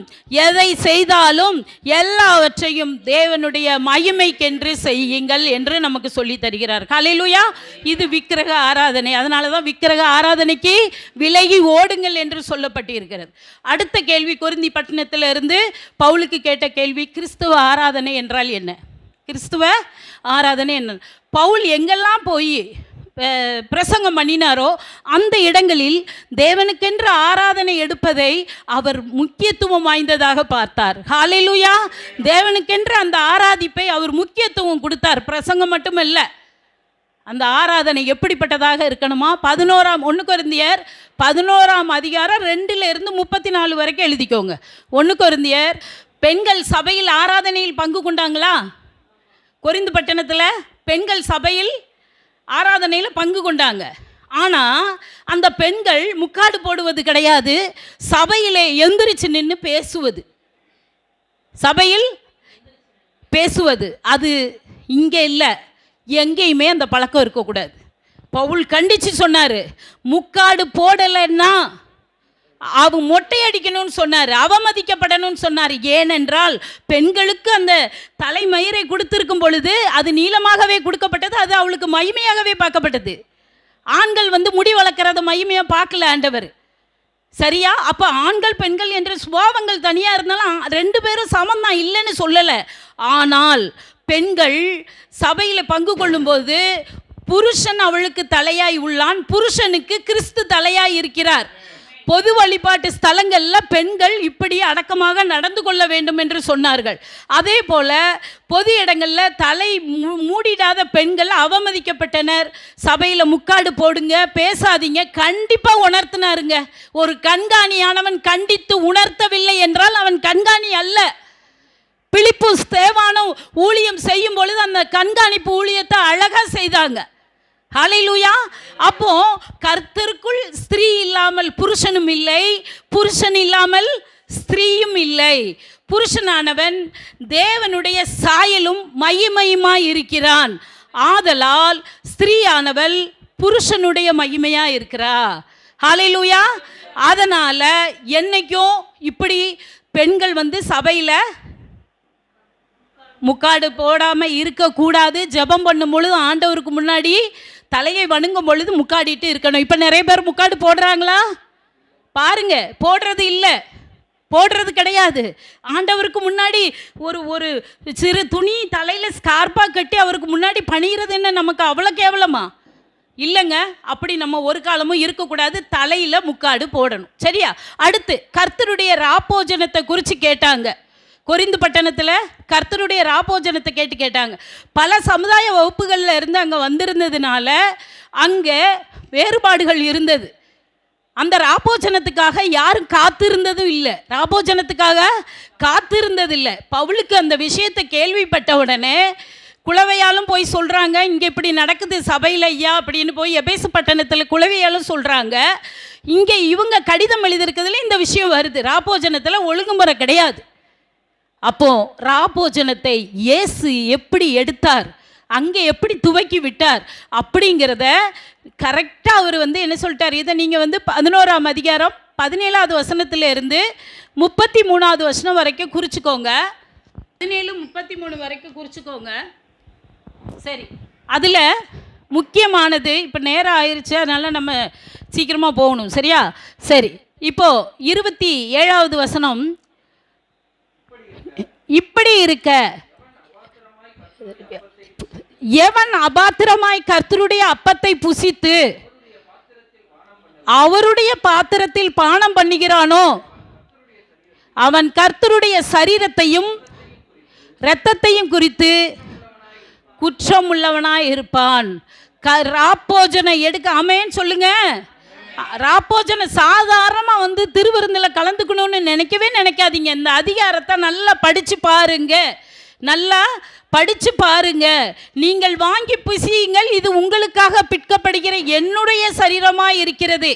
எதை செய்தாலும் எல்லாவற்றையும் தேவனுடைய மகிமைக்கென்று செய்யுங்கள் என்று நமக்கு சொல்லி தருகிறார். ஹல்லேலூயா. இது விக்கிரக ஆராதனை. அதனால தான் விக்கிரக ஆராதனைக்கு விலகி ஓடுங்கள் என்று சொல்லப்பட்டிருக்கிறது. அடுத்த கேள்வி, கொரிந்தி பட்டணத்திலிருந்து பவுலுக்கு கேட்ட கேள்வி, கிறிஸ்துவ ஆராதனை என்றால் என்ன? கிறிஸ்துவ ஆராதனை என்ன? பவுல் எங்கெல்லாம் போய் பிரசங்கம் பண்ணினாரோ அந்த இடங்களில் தேவனுக்கென்று ஆராதனை எடுப்பதை அவர் முக்கியத்துவம் வாய்ந்ததாக பார்த்தார். ஹல்லேலூயா. தேவனுக்கென்று அந்த ஆராதிப்பை அவர் முக்கியத்துவம் கொடுத்தார். பிரசங்கம் மட்டுமல்ல, அந்த ஆராதனை எப்படிப்பட்டதாக இருக்கணுமா? 1 கொரிந்தியர் 11 அதிகாரம் 2-34 வரைக்கும் எழுதிக்கோங்க. 1 கொரிந்தியர். பெண்கள் சபையில் ஆராதனையில் பங்கு கொண்டாங்களா? கொரிந்து பட்டணத்தில் பெண்கள் சபையில் ஆராதனையில் பங்கு கொண்டாங்க. ஆனால் அந்த பெண்கள் முக்காடு போடுவது கிடையாது, சபையிலே எந்திரிச்சு நின்று பேசுவது. சபையில் பேசுவது அது இங்கே இல்லை, எங்கேயுமே அந்த பழக்கம் இருக்கக்கூடாது. பவுல் கண்டித்து சொன்னார், முக்காடு போடலைன்னா அவன் மொட்டை அடிக்கணும்னு சொன்னார், அவமதிக்கப்படணும்னு சொன்னார். ஏனென்றால் பெண்களுக்கு அந்த தலைமயிரை கொடுத்திருக்கும் பொழுது அது நீளமாகவே கொடுக்கப்பட்டது, அது அவளுக்கு மகிமையாகவே பார்க்கப்பட்டது. ஆண்கள் முடி வளர்க்குறத மகிமையாக பார்க்கல ஆண்டவர். சரியா? அப்போ ஆண்கள் பெண்கள் என்ற சுபாவங்கள் தனியாக இருந்தாலும் 2 பேரும் சமம் தான், இல்லைன்னு சொல்லலை. ஆனால் பெண்கள் சபையில் பங்கு கொள்ளும்போது புருஷன் அவளுக்கு தலையாய் உள்ளான், புருஷனுக்கு கிறிஸ்து தலையாய் இருக்கிறார். பொது வழிபாட்டு ஸ்தலங்களில் பெண்கள் இப்படி அடக்கமாக நடந்து கொள்ள வேண்டும் என்று சொன்னார்கள். அதே போல் பொது இடங்களில் தலை மூடிடாத பெண்கள் அவமதிக்கப்பட்டனர். சபையில் முக்காடு போடுங்க, பேசாதீங்க, கண்டிப்பாக உணர்த்தினாருங்க. ஒரு கண்காணியானவன் கண்டித்து உணர்த்தவில்லை என்றால் அவன் கண்காணி அல்ல. பிலிப்பு ஸ்தேவானும் ஊழியம் செய்யும் பொழுது அந்த கண்காணிப்பு ஊழியத்தை அழகாக செய்தாங்க. ஹல்லேலூயா. அப்போ கர்த்தருக்குள் ஸ்திரீ இல்லாமல் புருஷனும் இல்லை, புருஷன் இல்லாமல் ஸ்திரீயும் இல்லை. புருஷனானவன் தேவனுடைய சாயலும் மகிமையுமாய் இருக்கிறான். ஆதலால் ஸ்திரீயானவள் புருஷனுடைய மகிமையாக இருக்கிறா. ஹல்லேலூயா. அதனால் என்னைக்கும் இப்படி பெண்கள் சபையில் முக்காடு போடாமல் இருக்கக்கூடாது. ஜெபம் பண்ணும் பொழுது ஆண்டவருக்கு முன்னாடி தலையை வணங்கும் பொழுது முக்காடிட்டு இருக்கணும். இப்போ நிறைய பேர் முக்காடு போடுறாங்களா? பாருங்க, போடுறது இல்லை, போடுறது கிடையாது. ஆண்டவருக்கு முன்னாடி ஒரு சிறு துணி தலையில் ஸ்கார்ப்பாக கட்டி அவருக்கு முன்னாடி பணிகிறது என்ன நமக்கு அவ்வளோ கேவலமா? இல்லைங்க, அப்படி நம்ம ஒரு காலமும் இருக்கக்கூடாது. தலையில் முக்காடு போடணும். சரியா? அடுத்து கர்த்தருடைய ராப்போஜனத்தை குறித்து கேட்டாங்க. கொரிந்து பட்டணத்தில் கர்த்தருடைய ராப்போஜனத்தை கேட்டாங்க. பல சமுதாய வகுப்புகளில் இருந்து அங்கே வந்திருந்ததுனால அங்கே வேறுபாடுகள் இருந்தது. அந்த ராப்போஜனத்துக்காக யாரும் காத்திருந்ததும் இல்லை, ராப்போஜனத்துக்காக காத்திருந்ததில்லை. பவுலுக்கு அந்த விஷயத்தை கேள்விப்பட்ட உடனே குளவையாலும் போய் சொல்கிறாங்க, இங்கே இப்படி நடக்குது சபையில் ஐயா அப்படின்னு போய் எபேசு பட்டணத்தில் குளவையாலும் சொல்கிறாங்க. இங்கே இவங்க கடிதம் எழுதியிருக்கிறதுல இந்த விஷயம் வருது, ராப்போஜனத்தில் ஒழுங்குமுறை கிடையாது. அப்போ ராப்போஜனத்தை இயேசு எப்படி எடுத்தார், அங்கே எப்படி துவக்கி விட்டார் அப்படிங்கிறத கரெக்டாக அவர் என்ன சொல்லிட்டார். இதை நீங்கள் 11 அதிகாரம் 17வது வசனத்திலிருந்து 33வது வசனம் வரைக்கும் குறிச்சிக்கோங்க. 17-33 வரைக்கும் குறிச்சிக்கோங்க. சரி, அதில் முக்கியமானது, இப்போ நேரம் ஆயிடுச்சு, அதனால் நம்ம சீக்கிரமாக போகணும். சரியா? சரி, இப்போது 27வது வசனம், இப்படி இருக்க எவன் அபாத்திரமாய் கர்த்தருடைய அப்பத்தை புசித்து அவருடைய பாத்திரத்தில் பானம் பண்ணுகிறானோ அவன் கர்த்தருடைய சரீரத்தையும் இரத்தத்தையும் குறித்து குற்றம் உள்ளவனாய் இருப்பான். ராப்போஜனை எடுக்க ஆமேன்னு சொல்லுங்க. ராப்போஜனை சாதாரணமாக வந்து திருவிருந்தில் கலந்துக்கணும்னு நினைக்கவே நினைக்காதீங்க. இந்த அதிகாரத்தை நல்லா படித்து பாருங்க, நல்லா படித்து பாருங்க. நீங்கள் வாங்கி புசியுங்கள், இது உங்களுக்காக பிற்கப்படுகிற என்னுடைய சரீரமாக இருக்கிறது,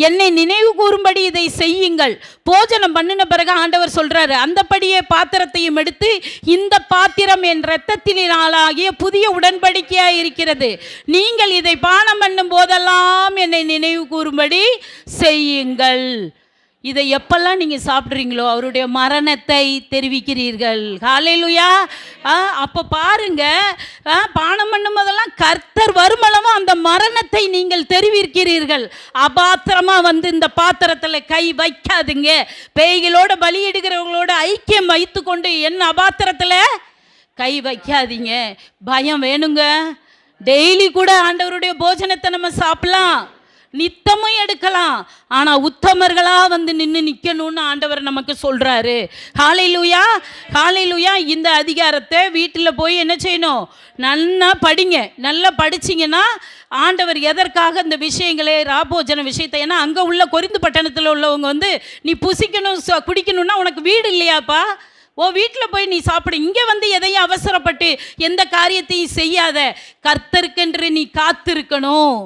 என்னை நினைவு கூறும்படி இதை செய்யுங்கள். போஜனம் பண்ணின பிறகு ஆண்டவர் சொல்கிறாரு, அந்தபடியே பாத்திரத்தையும் எடுத்து, இந்த பாத்திரம் என் இரத்தத்தினாலாகிய புதிய உடன்படிக்கையாக இருக்கிறது, நீங்கள் இதை பானம் பண்ணும் போதெல்லாம் என்னை நினைவு கூறும்படி செய்யுங்கள். இதை எப்பெல்லாம் நீங்கள் சாப்பிட்றீங்களோ அவருடைய மரணத்தை தெரிவிக்கிறீர்கள். ஹல்லேலூயா. அப்போ பாருங்க, பானம் பண்ணும் போதெல்லாம் கர்த்தர் வருமளவும் அந்த மரணத்தை நீங்கள் தெரிவிக்கிறீர்கள். அபாத்திரமாக வந்து இந்த பாத்திரத்தில் கை வைக்காதுங்க. பேய்களோட பலியிடுகிறவங்களோட ஐக்கியம் வைத்து கொண்டு என் அபாத்திரத்தில் கை வைக்காதீங்க. பயம் வேணுங்க. டெய்லி கூட ஆண்டவருடைய போஜனத்தை நம்ம சாப்பிடலாம், நித்தமும் எடுக்கலாம். ஆனால் உத்தமர்களாக வந்து நிற்கணும்னு ஆண்டவர் நமக்கு சொல்கிறாரு. ஹல்லேலூயா, ஹல்லேலூயா. இந்த அதிகாரத்தை வீட்டில் போய் என்ன செய்யணும், நல்லா படிங்க. நல்லா படிச்சிங்கன்னா ஆண்டவர் எதற்காக இந்த விஷயங்களே ராபோஜன விஷயத்தை, ஏன்னா அங்கே உள்ள கொரிந்து பட்டணத்தில் உள்ளவங்க வந்து நீ புசிக்கணும் குடிக்கணும்னா உனக்கு வீடு இல்லையாப்பா, வீட்டில் போய் நீ சாப்பிடு, இங்கே வந்து எதையும் அவசரப்பட்டு எந்த காரியத்தையும் செய்யாத, கர்த்தருக்கென்று நீ காத்திருக்கணும்,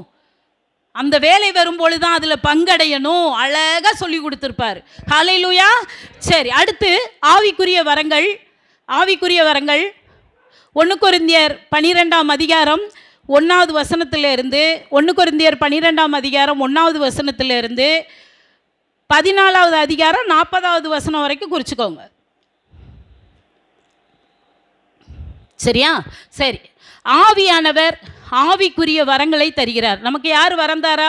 அந்த வேலை வரும்பொழுது தான் அதில் பங்கடையணும். அழகாக சொல்லி கொடுத்துருப்பார். ஹல்லேலூயா. சரி, அடுத்து ஆவிக்குரிய வரங்கள். ஆவிக்குரிய வரங்கள் 1 கொரிந்தியர் 12ஆம் அதிகாரம் 1வது வசனத்திலிருந்து 1 கொரிந்தியர் 12ஆம் அதிகாரம் 1வது வசனத்திலிருந்து 14வது அதிகாரம் 40வது வசனம் வரைக்கும் குறிச்சுக்கோங்க. சரியா? சரி. ஆவியானவர் ஆவிக்குரிய வரங்களை தருகிறார். நமக்கு யார் வரந்தாரா?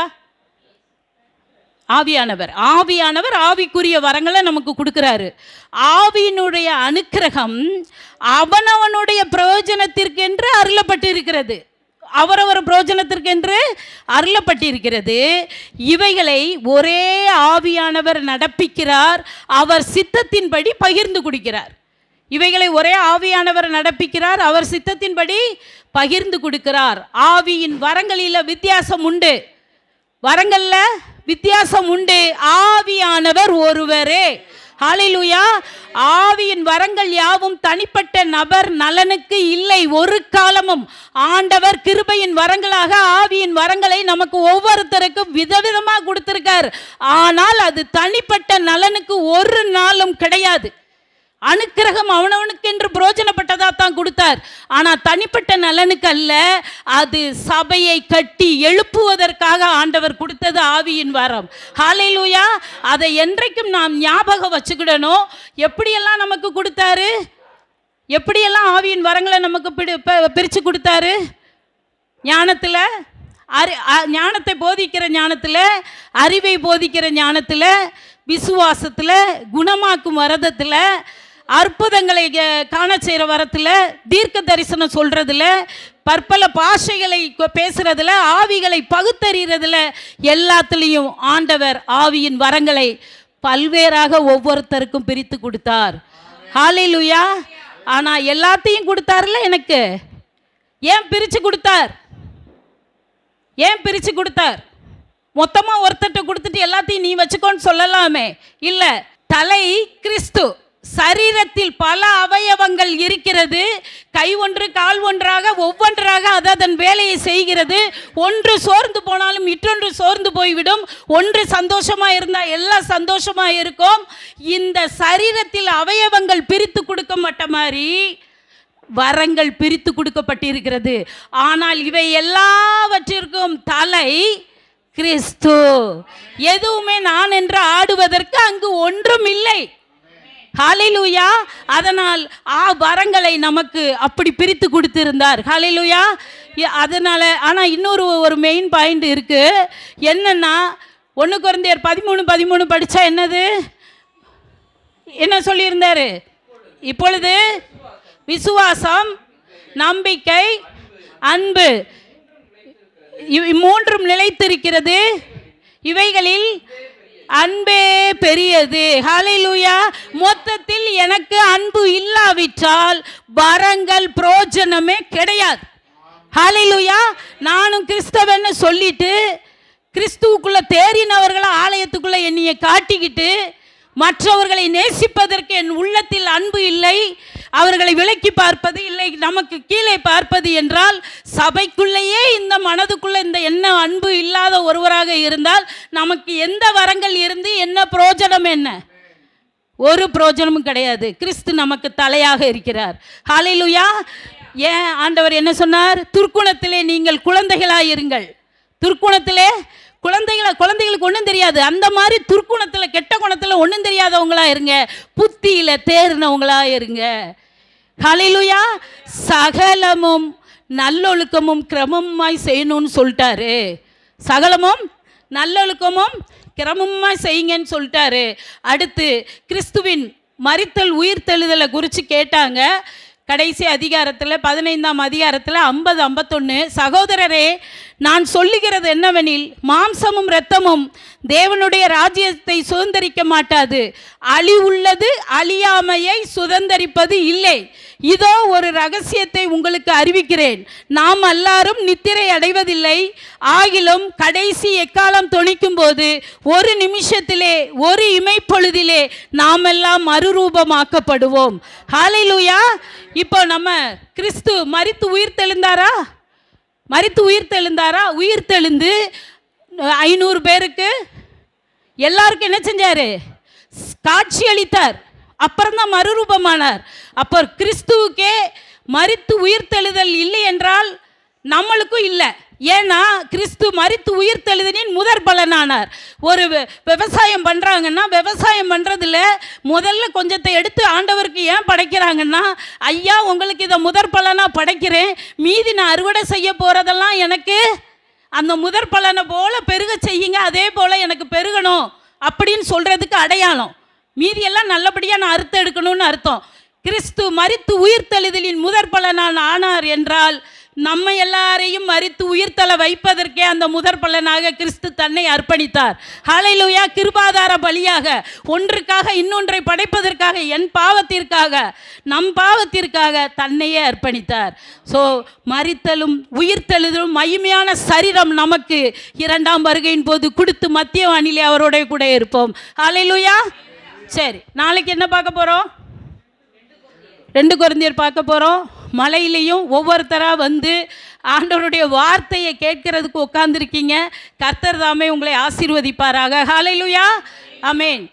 ஆவியானவர். ஆவியானவர் ஆவிக்குரிய வரங்களை நமக்கு கொடுக்கிறாரு. ஆவியினுடைய அனுக்கிரகம் அவனவனுடைய பிரயோஜனத்திற்கென்று அருளப்பட்டிருக்கிறது, அவரவர் பிரயோஜனத்திற்கென்று அருளப்பட்டிருக்கிறது. இவைகளை ஒரே ஆவியானவர் நடப்பிக்கிறார், அவர் சித்தத்தின்படி பகிர்ந்து கொடுக்கிறார். இவைகளை ஒரே ஆவியானவர் நடப்பிக்கிறார், அவர் சித்தத்தின்படி பகிர்ந்து கொடுக்கிறார். ஆவியின் வரங்களில் வித்தியாசம் உண்டு, வரங்களில் வித்தியாசம் உண்டு. ஆவியானவர் ஒருவரே. ஹல்லேலூயா. ஆவியின் வரங்கள் யாவும் தனிப்பட்ட நபர் நலனுக்கு இல்லை ஒரு காலமும். ஆண்டவர் கிருபையின் வரங்களாக ஆவியின் வரங்களை நமக்கு ஒவ்வொருத்தருக்கும் விதவிதமாக கொடுத்திருக்கார். ஆனால் அது தனிப்பட்ட நலனுக்கு ஒரு நாளும் கிடையாது. அனுக்கிரகம் அவனவனுக்கு என்று பிரயோஜனப்பட்டதாக தான் கொடுத்தார், ஆனால் தனிப்பட்ட நலனுக்கு அல்ல. அது சபையை கட்டி எழுப்புவதற்காக ஆண்டவர் கொடுத்தது ஆவியின் வரம். ஹல்லேலூயா. அதை என்றைக்கும் நாம் ஞாபகம் வச்சுக்கிடணும். எப்படியெல்லாம் நமக்கு கொடுத்தாரு, எப்படியெல்லாம் ஆவியின் வரங்களை நமக்கு பிரித்து கொடுத்தாரு. ஞானத்தில் ஞானத்தை போதிக்கிற ஞானத்தில், அறிவை போதிக்கிற ஞானத்தில், விசுவாசத்தில், குணமாக்கும் வரதத்தில், அற்புதங்களை காண செய்கிற வரத்தில், தீர்க்க தரிசனம் சொல்கிறதுல, பற்பல பாஷைகளை பேசுகிறதுல, ஆவிகளை பகுத்தறிகிறதுல, எல்லாத்துலேயும் ஆண்டவர் ஆவியின் வரங்களை பல்வேறாக ஒவ்வொருத்தருக்கும் பிரித்து கொடுத்தார். ஹல்லேலூயா. ஆனால் எல்லாத்தையும் கொடுத்தார்ல எனக்கு. ஏன் பிரித்து கொடுத்தார்? ஏன் பிரித்து கொடுத்தார்? மொத்தமாக ஒருத்தட்ட கொடுத்துட்டு எல்லாத்தையும் நீ வச்சுக்கோன்னு சொல்லலாமே. இல்லை, தலை கிறிஸ்து, சரீரத்தில் பல அவயவங்கள் இருக்கிறது. கை ஒன்று கால் ஒன்றாக ஒவ்வொன்றாக அதன் வேலையை செய்கிறது. ஒன்று சோர்ந்து போனாலும் மற்றொன்று சோர்ந்து போய்விடும். ஒன்று சந்தோஷமாக இருந்தால் எல்லாம் சந்தோஷமாக இருக்கும். இந்த சரீரத்தில் அவயவங்கள் பிரித்து கொடுக்கப்பட்ட மாதிரி வரங்கள் பிரித்து கொடுக்கப்பட்டிருக்கிறது. ஆனால் இவை எல்லாவற்றிற்கும் தலை கிறிஸ்து. எதுவுமே நான் என்று ஆடுவதற்கு அங்கு ஒன்றும் இல்லை. ஹல்லேலூயா. அதனால் வரங்களை நமக்கு அப்படி பிரித்து கொடுத்திருந்தார். ஹல்லேலூயா. அதனால் ஆனால் இன்னொரு மெயின் பாயிண்ட் இருக்குது. என்னென்னா 1 கொரிந்தியர் 13:13 படித்தா என்னது, என்ன சொல்லியிருந்தார்? இப்பொழுது விசுவாசம், நம்பிக்கை, அன்பு, மூன்றும் நிலைத்திருக்கிறது. இவைகளில் அன்பே பெரியது. ஹல்லேலூயா. மொத்தத்தில் எனக்கு அன்பு இல்லாவிட்டால் வரங்கள் பிரயோஜனமே கிடையாது. ஹல்லேலூயா. நானும் கிறிஸ்தவன்னு சொல்லிட்டு கிறிஸ்துவுக்குள்ள தேறினவர்களை ஆலயத்துக்குள்ள என்னைய காட்டிக்கிட்டு மற்றவர்களை நேசிப்பதற்கு என் உள்ளத்தில் அன்பு இல்லை, அவர்களை விலக்கி பார்ப்பது இல்லை, நமக்கு கீழே பார்ப்பது என்றால் சபைக்குள்ளேயே இந்த மனதுக்குள்ள இந்த என்ன அன்பு இல்லாத ஒருவராக இருந்தால் நமக்கு எந்த வரங்கள் இருந்து என்ன பிரயோஜனம்? என்ன ஒரு பிரயோஜனமும் கிடையாது. கிறிஸ்து நமக்கு தலையாக இருக்கிறார். ஹல்லேலூயா. ஏன் ஆண்டவர் என்ன சொன்னார்? துர்க்குணத்திலே நீங்கள் குழந்தைகளாயிருங்கள். துர்க்குணத்திலே குழந்தைகளுக்கு ஒன்றும் தெரியாது, அந்த மாதிரி துர்க்குணத்தில் கெட்ட குணத்தில் ஒன்றும் தெரியாதவங்களா இருங்க, புத்தியில் தேறினவங்களா இருங்க. ஹல்லேலூயா. சகலமும் நல்லொழுக்கமும் கிரமமாய் செய்யணும்னு சொல்லிட்டாரு. சகலமும் நல்லொழுக்கமும் கிரமமாய் செய்யுங்கன்னு சொல்லிட்டாரு. அடுத்து கிறிஸ்துவின் மரித்தல் உயிர்த்தெழுதலை குறித்து கேட்டாங்க. கடைசி அதிகாரத்தில் 15ஆம் அதிகாரத்தில் 50-51, சகோதரரே நான் சொல்லுகிறது என்னவெனில் மாம்சமும் இரத்தமும் தேவனுடைய ராஜ்யத்தை சுதந்தரிக்க மாட்டாது, அழிவுள்ளது அழியாமையை சுதந்தரிப்பது இல்லை. இதோ ஒரு ரகசியத்தை உங்களுக்கு அறிவிக்கிறேன், நாம் எல்லாரும் நித்திரை அடைவதில்லை, ஆகிலும் கடைசி எக்காலம் தொனிக்கும் போது ஒரு நிமிஷத்திலே ஒரு இமைப்பொழுதிலே நாம் எல்லாம் மறுரூபமாக்கப்படுவோம். ஹல்லேலூயா. இப்போ நம்ம கிறிஸ்து மரித்து உயிர்த்தெழுந்தாரா? உயிர்த்தெழுந்து 500 பேருக்கு எல்லாருக்கும் என்ன செஞ்சாரு? காட்சி அளித்தார். அப்புறம்தான் மறுரூபமானார். அப்போ கிறிஸ்துவுக்கே மரித்து உயிர்த்தெழுதல் இல்லை என்றால் நம்மளுக்கும் இல்லை. ஏன்னா கிறிஸ்து மரித்து உயிர்த்தெழுதலின் முதற் பலனானார். ஒரு விவசாயம் பண்ணுறாங்கன்னா விவசாயம் பண்ணுறதுல முதல்ல கொஞ்சத்தை எடுத்து ஆண்டவருக்கு ஏன் படைக்கிறாங்கன்னா, ஐயா உங்களுக்கு இதை முதற் பலனாக படைக்கிறேன், மீதி நான் அறுவடை செய்ய போகிறதெல்லாம் எனக்கு அந்த முதற் பலனை போல் பெருக செய்யுங்க, அதே போல் எனக்கு பெருகணும் அப்படின்னு சொல்கிறதுக்கு அடையாளம். மீதியெல்லாம் நல்லபடியாக நான் அறுத்து எடுக்கணும்னு அர்த்தம். கிறிஸ்து மரித்து உயிர்த்தெழுதலின் முதற் பலனான் ஆனார் என்றால் நம்ம எல்லாரையும் மரித்து உயிர்த்தெழ வைப்பதற்கே அந்த முதற் பலனாக கிறிஸ்து தன்னை அர்ப்பணித்தார். ஹல்லேலூயா. கிருபாதார பலியாக ஒன்றுக்காக இன்னொன்றை படைப்பதற்காக, என் பாவத்திற்காக நம் பாவத்திற்காக தன்னையே அர்ப்பணித்தார். ஸோ மரித்தலும் உயிர்த்தெழுதலும் மகிமையான சரீரம் நமக்கு 2ஆம் வருகையின் போது கொடுத்து மத்திய வானிலை அவரோட கூட இருப்போம். ஹல்லேலூயா. சரி, நாளைக்கு என்ன பார்க்க போகிறோம்? 2 கொரிந்தியர் பார்க்க போகிறோம். மலையிலையும் ஒவ்வொருத்தராக வந்து ஆண்டவருடைய வார்த்தையை கேட்கறதுக்கு உட்கார்ந்துருக்கீங்க. கர்த்தர் தாமே உங்களை ஆசீர்வதிப்பாராக. ஹல்லேலூயா. ஆமென்.